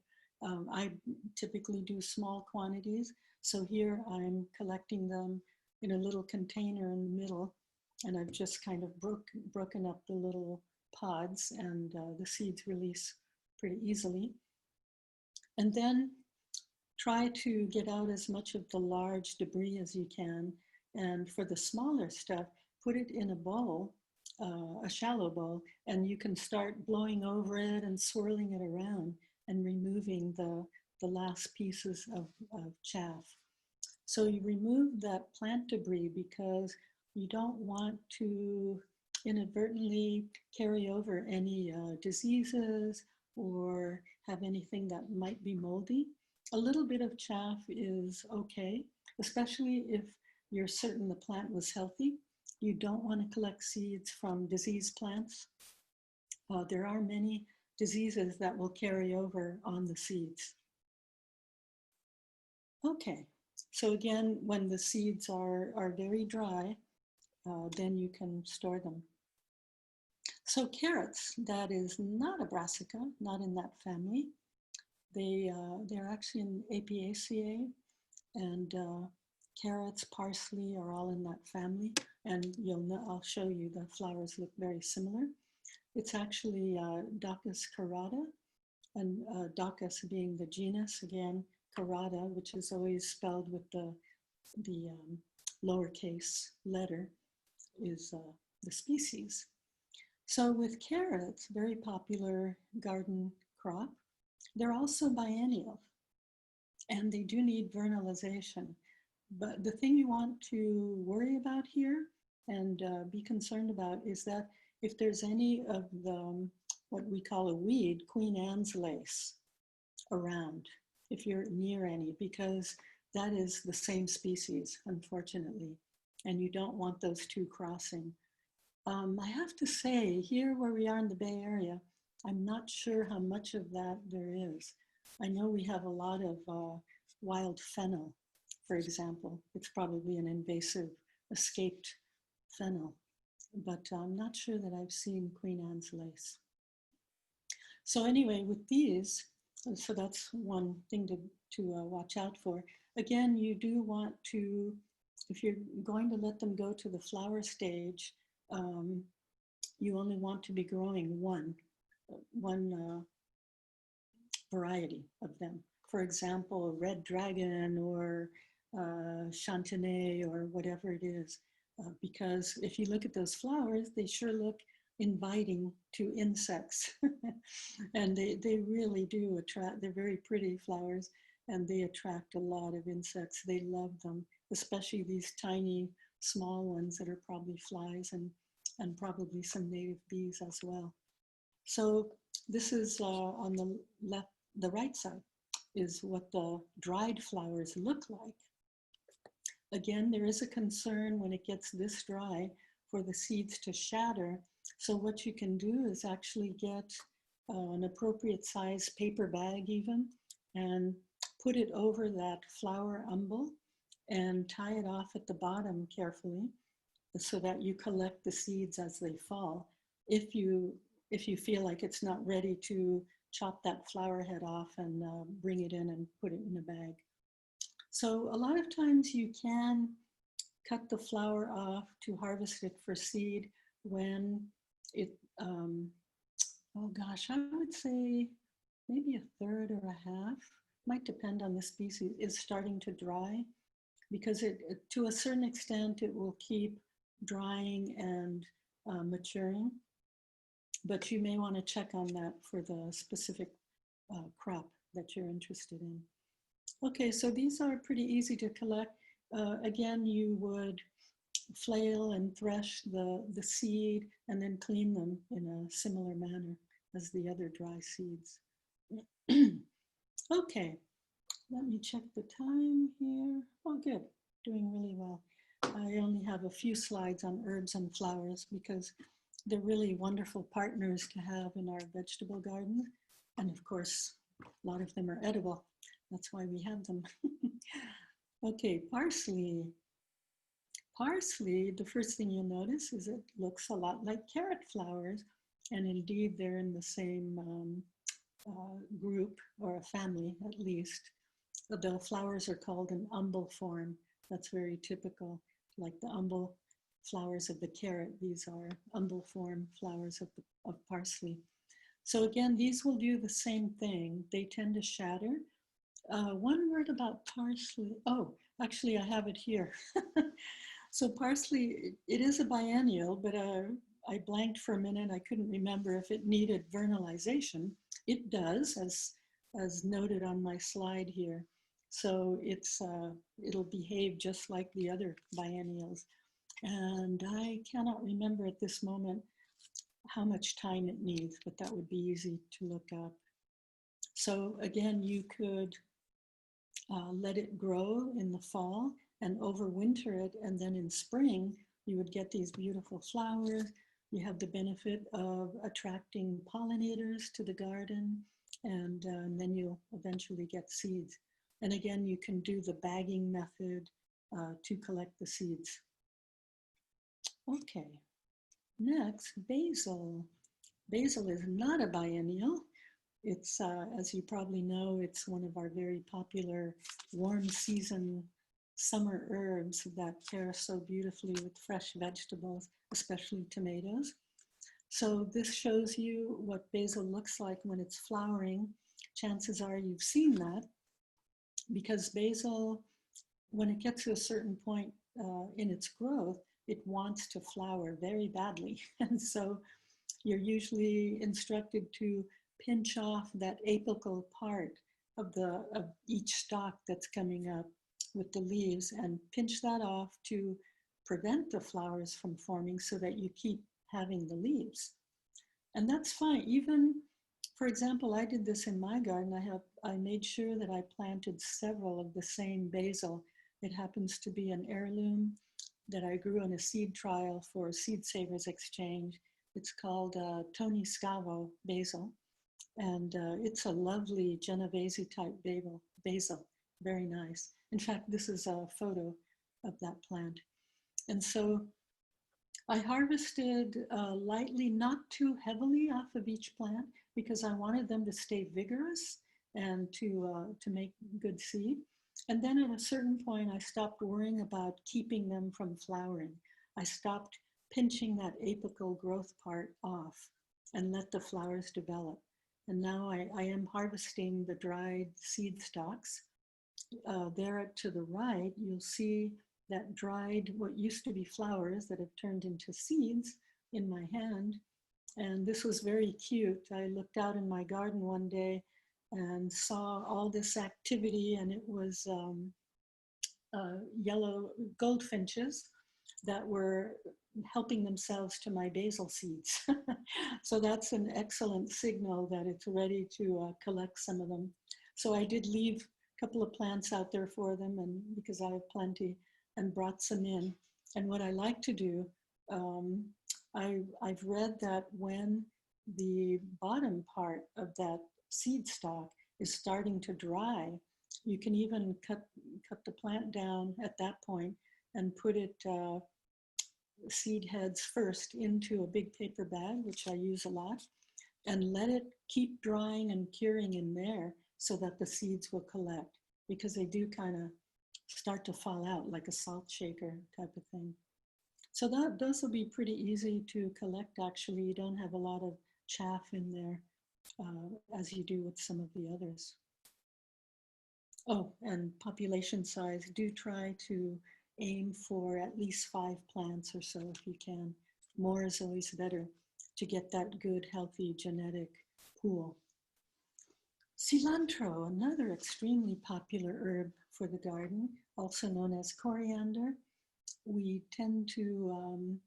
I typically do small quantities. So here I'm collecting them in a little container in the middle, and I've just kind of broken up the little pods, and the seeds release pretty easily. And then try to get out as much of the large debris as you can. And for the smaller stuff, put it in a bowl, a shallow bowl, and you can start blowing over it and swirling it around and removing the last pieces of chaff. So you remove that plant debris because you don't want to inadvertently carry over any diseases or have anything that might be moldy. A little bit of chaff is okay, especially if you're certain the plant was healthy. You don't want to collect seeds from diseased plants. There are many diseases that will carry over on the seeds. Okay, so again, when the seeds are very dry, then you can store them. So carrots, that is not a brassica, not in that family. They're actually in Apiaceae, and carrots, parsley are all in that family. And I'll show you the flowers look very similar. It's actually Daucus carata, and Daucus being the genus, again, carata, which is always spelled with the lowercase letter, is the species. So with carrots, very popular garden crop, they're also biennial, and they do need vernalization. But the thing you want to worry about here and be concerned about is that if there's any of the, what we call a weed, Queen Anne's lace, around, if you're near any, because that is the same species, unfortunately, and you don't want those two crossing. I have to say, here where we are in the Bay Area, I'm not sure how much of that there is. I know we have a lot of wild fennel, for example. It's probably an invasive escaped fennel, but I'm not sure that I've seen Queen Anne's lace. So anyway, with these, so that's one thing to watch out for. Again, you do want to, if you're going to let them go to the flower stage, you only want to be growing one variety of them. For example, red dragon or chantenay or whatever it is. Because if you look at those flowers, they sure look inviting to insects. And they really do attract, they're very pretty flowers, and they attract a lot of insects. They love them, especially these tiny, small ones that are probably flies and probably some native bees as well. So this is on the left, the right side is what the dried flowers look like. Again, there is a concern when it gets this dry for the seeds to shatter. So what you can do is actually get an appropriate size paper bag even, and put it over that flower umbel and tie it off at the bottom carefully so that you collect the seeds as they fall. If you feel like it's not ready to chop that flower head off and bring it in and put it in a bag. So a lot of times you can cut the flower off to harvest it for seed when it, oh gosh, I would say maybe a third or a half, might depend on the species, is starting to dry, because to a certain extent it will keep drying and maturing. But you may want to check on that for the specific crop that you're interested in. Okay, so these are pretty easy to collect. Again, you would flail and thresh the seed and then clean them in a similar manner as the other dry seeds. Okay, let me check the time here. Oh, good, doing really well. I only have a few slides on herbs and flowers because they're really wonderful partners to have in our vegetable garden. And of course, a lot of them are edible. That's why we have them. Okay, parsley. Parsley, the first thing you'll notice is it looks a lot like carrot flowers. And indeed, they're in the same group, or a family at least. The flowers are called an umbel form. That's very typical, like the umbel flowers of the carrot. These are umbel form flowers of parsley. So again, these will do the same thing. They tend to shatter. One word about parsley. Oh, actually, I have it here. So parsley, it is a biennial, but I blanked for a minute. I couldn't remember if it needed vernalization. It does, as noted on my slide here. So it'll behave just like the other biennials. And I cannot remember at this moment how much time it needs, but that would be easy to look up. So again, you could let it grow in the fall and overwinter it, and then in spring you would get these beautiful flowers. You have the benefit of attracting pollinators to the garden, and then you'll eventually get seeds. And again, you can do the bagging method to collect the seeds. Okay, next, basil. Basil is not a biennial. It's, as you probably know, it's one of our very popular warm season summer herbs that pair so beautifully with fresh vegetables, especially tomatoes. So this shows you what basil looks like when it's flowering. Chances are you've seen that, because basil, when it gets to a certain point in its growth, it wants to flower very badly. And so you're usually instructed to pinch off that apical part of each stalk that's coming up with the leaves, and pinch that off to prevent the flowers from forming so that you keep having the leaves. And that's fine. Even, for example, I did this in my garden. I made sure that I planted several of the same basil. It happens to be an heirloom that I grew in a seed trial for Seed Savers Exchange. It's called Tony Scavo basil. And it's a lovely Genovese type basil, very nice. In fact, this is a photo of that plant. And so I harvested lightly, not too heavily off of each plant, because I wanted them to stay vigorous and to make good seed. And then at a certain point, I stopped worrying about keeping them from flowering. I stopped pinching that apical growth part off and let the flowers develop. And now I am harvesting the dried seed stalks. There to the right, you'll see that dried, what used to be flowers that have turned into seeds in my hand. And this was very cute. I looked out in my garden one day and saw all this activity, and it was yellow goldfinches that were helping themselves to my basil seeds. So that's an excellent signal that it's ready to collect some of them. So I did leave a couple of plants out there for them, and because I have plenty, and brought some in. And what I like to do, I've read that when the bottom part of that seed stalk is starting to dry, you can even cut the plant down at that point and put it seed heads first into a big paper bag, which I use a lot, and let it keep drying and curing in there so that the seeds will collect, because they do kind of start to fall out like a salt shaker type of thing. So those will be pretty easy to collect, actually. You don't have a lot of chaff in there as you do with some of the others. Oh, and population size, do try to aim for at least 5 plants or so if you can. More is always better to get that good, healthy genetic pool. Cilantro, another extremely popular herb for the garden, also known as coriander. We tend to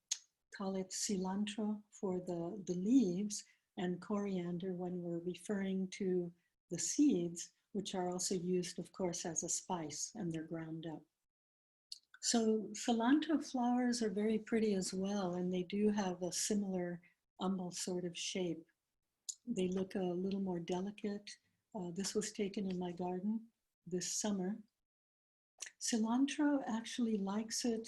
call it cilantro for the leaves, and coriander when we're referring to the seeds, which are also used, of course, as a spice, and they're ground up. So cilantro flowers are very pretty as well, and they do have a similar umbel sort of shape. They look a little more delicate. This was taken in my garden this summer. Cilantro actually likes it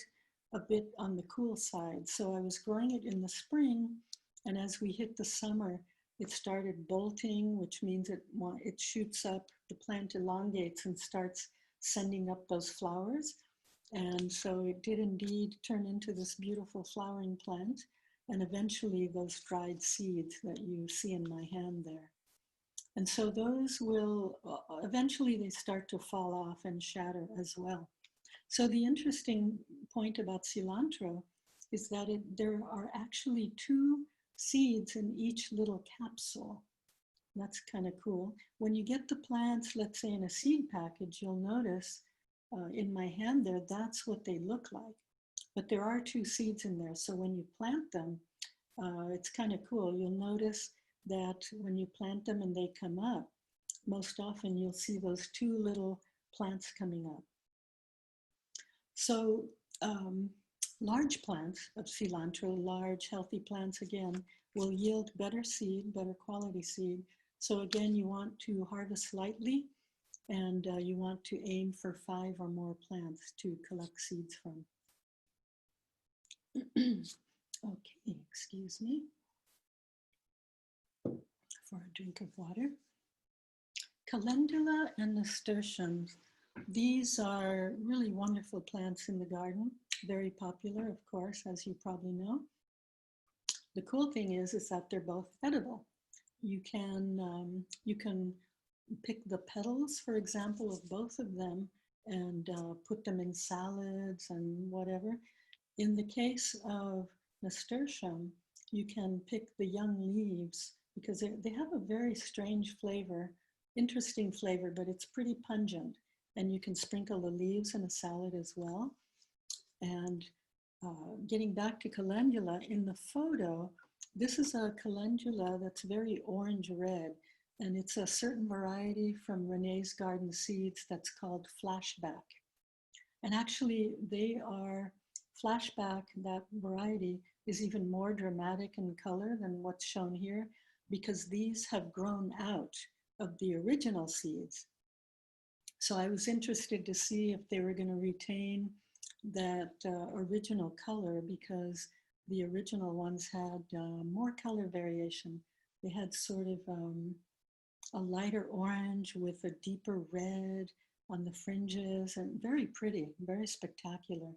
a bit on the cool side. So I was growing it in the spring, and as we hit the summer, it started bolting, which means it shoots up, the plant elongates and starts sending up those flowers. And so it did indeed turn into this beautiful flowering plant. and eventually those dried seeds that you see in my hand there. And so those will, eventually they start to fall off and shatter as well. So the interesting point about cilantro is that there are actually 2 seeds in each little capsule. That's kind of cool. When you get the plants, let's say in a seed package, you'll notice in my hand there, that's what they look like. But there are 2 seeds in there. So when you plant them, it's kind of cool. You'll notice that when you plant them and they come up, most often you'll see those 2 little plants coming up. So large plants of cilantro, large healthy plants again, will yield better seed, better quality seed. So again, you want to harvest lightly, and you want to aim for 5 or more plants to collect seeds from. Okay, excuse me for a drink of water. Calendula and nasturtiums. These are really wonderful plants in the garden, very popular, of course, as you probably know. The cool thing is that they're both edible. You can pick the petals, for example, of both of them and put them in salads and whatever. In the case of nasturtium, you can pick the young leaves because they have a very strange flavor, interesting flavor, but it's pretty pungent. And you can sprinkle the leaves in a salad as well. And getting back to calendula, in the photo, this is a calendula that's very orange-red, and it's a certain variety from Renee's Garden Seeds that's called Flashback. And actually, they are Flashback, that variety, is even more dramatic in color than what's shown here, because these have grown out of the original seeds. So I was interested to see if they were going to retain that original color, because the original ones had more color variation. They had sort of a lighter orange with a deeper red on the fringes, and very pretty, very spectacular.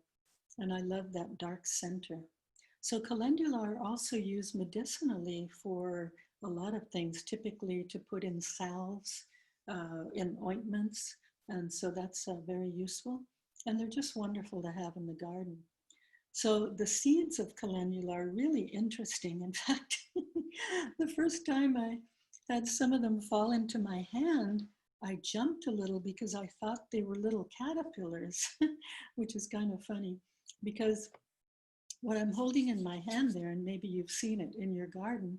And I love that dark center. So calendula are also used medicinally for a lot of things, typically to put in salves, in ointments. And so that's very useful. And they're just wonderful to have in the garden. So the seeds of calendula are really interesting. In fact, the first time I had some of them fall into my hand, I jumped a little because I thought they were little caterpillars, which is kind of funny, because what I'm holding in my hand there, and maybe you've seen it in your garden,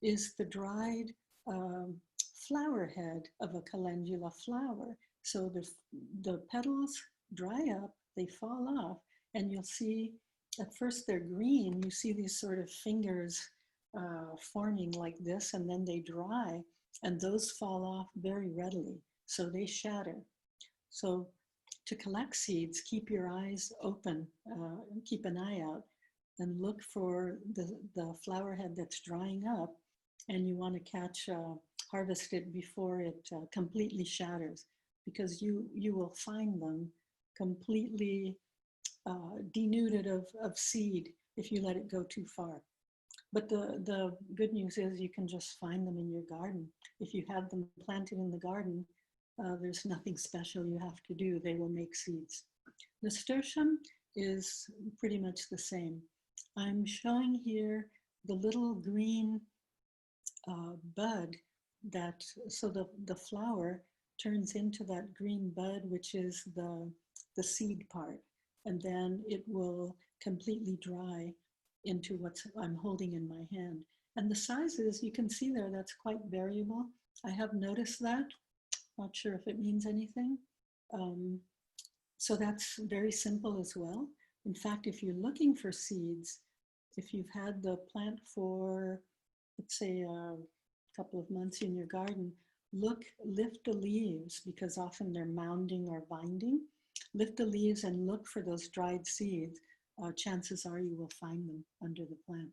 is the dried flower head of a calendula flower. So the petals dry up, they fall off, and you'll see, at first they're green, you see these sort of fingers forming like this, and then they dry, and those fall off very readily, so they shatter. So to collect seeds, keep your eyes open, keep an eye out, and look for the flower head that's drying up, and you want to harvest it before it completely shatters, because you will find them completely denuded of seed if you let it go too far. But the good news is you can just find them in your garden. If you have them planted in the garden, there's nothing special you have to do. They will make seeds. Nasturtium is pretty much the same. I'm showing here the little green bud so the flower turns into that green bud, which is the seed part. And then it will completely dry into what I'm holding in my hand. And the sizes, you can see there, that's quite variable. I have noticed that. Not sure if it means anything. So that's very simple as well. In fact, if you're looking for seeds, if you've had the plant for, let's say, a couple of months in your garden, lift the leaves, because often they're mounding or binding. Lift the leaves and look for those dried seeds. Chances are you will find them under the plant.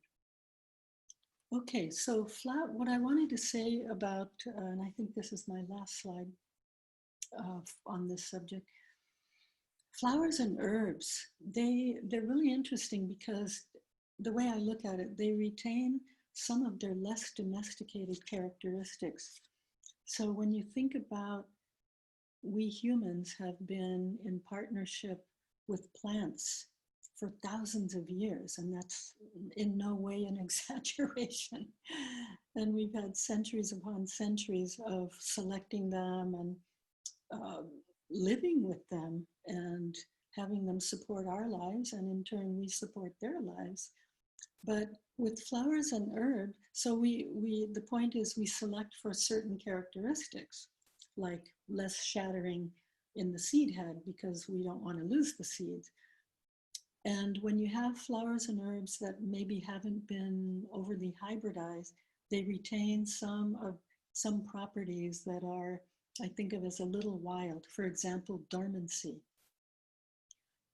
Okay, so what I wanted to say about, and I think this is my last slide on this subject, flowers and herbs, they're really interesting because the way I look at it, they retain some of their less domesticated characteristics. So when you think about, we humans have been in partnership with plants for thousands of years, and that's in no way an exaggeration. And we've had centuries upon centuries of selecting them and uh, living with them and having them support our lives, and in turn we support their lives. But with flowers and herbs, so the point is we select for certain characteristics, like less shattering in the seed head because we don't want to lose the seeds. And when you have flowers and herbs that maybe haven't been overly hybridized, they retain some properties that are, I think of as a little wild. For example, dormancy.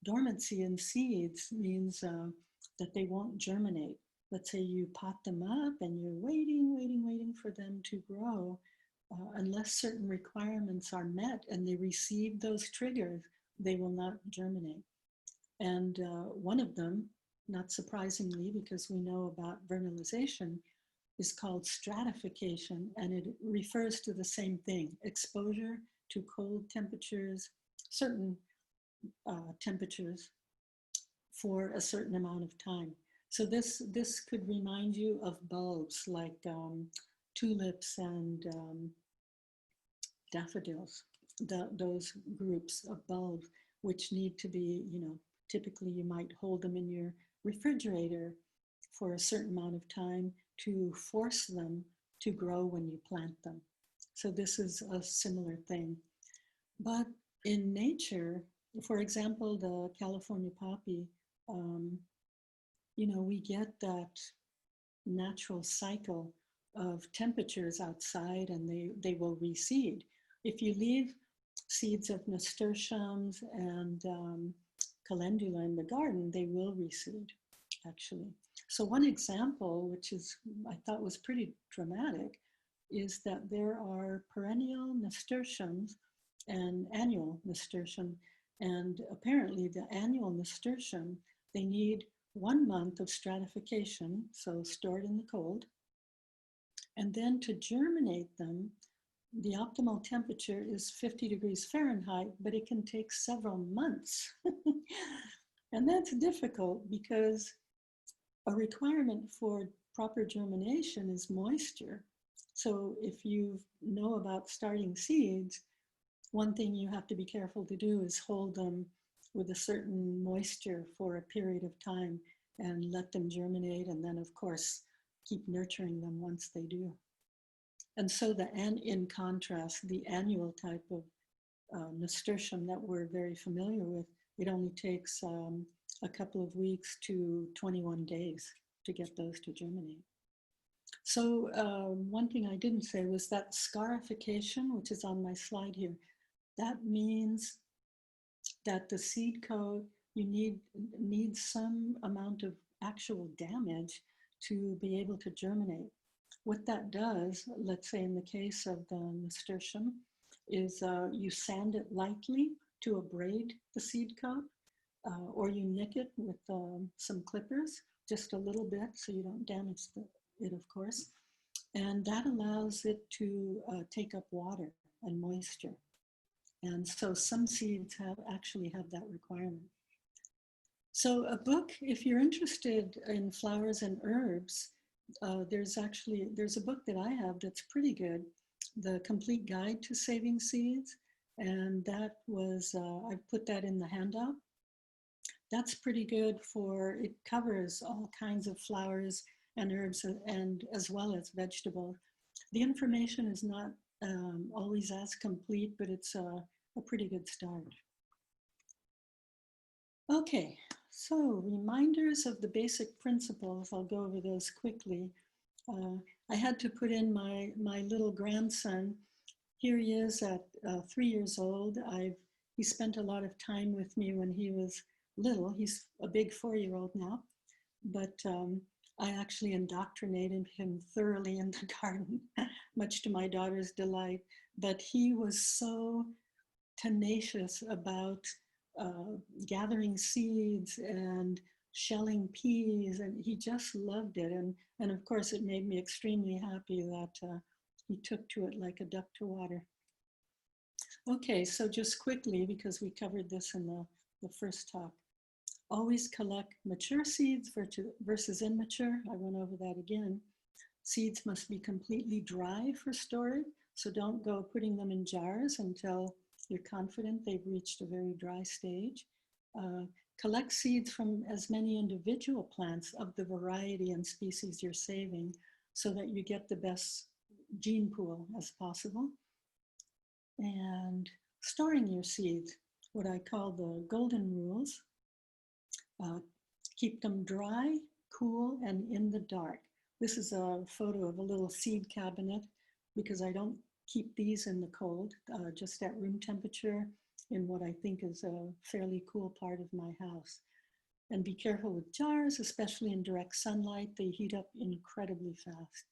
Dormancy in seeds means that they won't germinate. Let's say you pot them up and you're waiting for them to grow. Unless certain requirements are met and they receive those triggers, they will not germinate. And one of them, not surprisingly, because we know about vernalization, is called stratification, and it refers to the same thing: exposure to cold temperatures, certain temperatures for a certain amount of time. So this could remind you of bulbs like tulips and daffodils, those groups of bulbs which need to be, typically you might hold them in your refrigerator for a certain amount of time to force them to grow when you plant them. So this is a similar thing. But in nature, for example, the California poppy, we get that natural cycle of temperatures outside, and they will reseed. If you leave seeds of nasturtiums and calendula in the garden, they will reseed, actually. So one example, which I thought was pretty dramatic, is that there are perennial nasturtiums and annual nasturtium. And apparently the annual nasturtium, they need 1 month of stratification, so stored in the cold. And then to germinate them, the optimal temperature is 50 degrees Fahrenheit, but it can take several months. And that's difficult because a requirement for proper germination is moisture. So if you know about starting seeds, one thing you have to be careful to do is hold them with a certain moisture for a period of time and let them germinate, and then of course keep nurturing them once they do. And so in contrast, the annual type of nasturtium that we're very familiar with, it only takes a couple of weeks to 21 days to get those to germinate. So one thing I didn't say was that scarification, which is on my slide here, that means that the seed coat, you need some amount of actual damage to be able to germinate. What that does, let's say in the case of the nasturtium, is you sand it lightly to abrade the seed coat, or you nick it with some clippers, just a little bit so you don't damage it, of course. And that allows it to take up water and moisture. And so some seeds actually have that requirement. So a book, if you're interested in flowers and herbs, there's a book that I have that's pretty good, The Complete Guide to Saving Seeds. And that was, I put that in the handout. That's pretty good it covers all kinds of flowers and herbs, and as well as vegetables. The information is not always as complete, but it's a pretty good start. Okay, so reminders of the basic principles. I'll go over those quickly. I had to put in my little grandson. Here he is at 3 years old. He spent a lot of time with me when he was little. He's a big 4-year-old now, but I actually indoctrinated him thoroughly in the garden, much to my daughter's delight. But he was so tenacious about gathering seeds and shelling peas, and he just loved it. And of course, it made me extremely happy that he took to it like a duck to water. Okay, so just quickly, because we covered this in the first talk, always collect mature seeds versus immature. I went over that again. Seeds must be completely dry for storage, so don't go putting them in jars until you're confident they've reached a very dry stage. Collect seeds from as many individual plants of the variety and species you're saving so that you get the best gene pool as possible. And storing your seeds, what I call the golden rules. Keep them dry, cool, and in the dark. This is a photo of a little seed cabinet because I don't keep these in the cold, just at room temperature in what I think is a fairly cool part of my house. And be careful with jars, especially in direct sunlight. They heat up incredibly fast.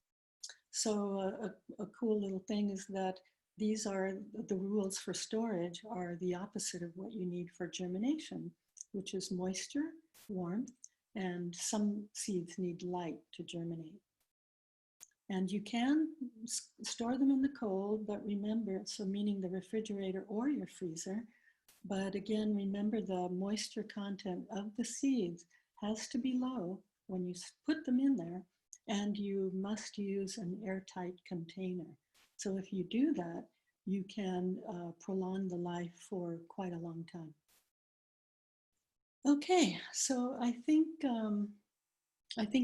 So a cool little thing is that these are the rules for storage are the opposite of what you need for germination, which is moisture, warmth, and some seeds need light to germinate. And you can store them in the cold, but remember, so meaning the refrigerator or your freezer, but again, remember the moisture content of the seeds has to be low when you put them in there, and you must use an airtight container. So if you do that, you can prolong the life for quite a long time. Okay, so I think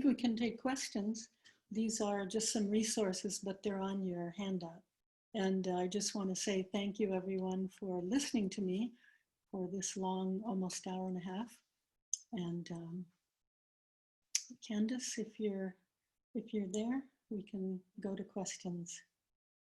we can take questions. These are just some resources, but they're on your handout. And I just want to say thank you, everyone, for listening to me for this long, almost hour and a half. And Candace, if you're there, we can go to questions.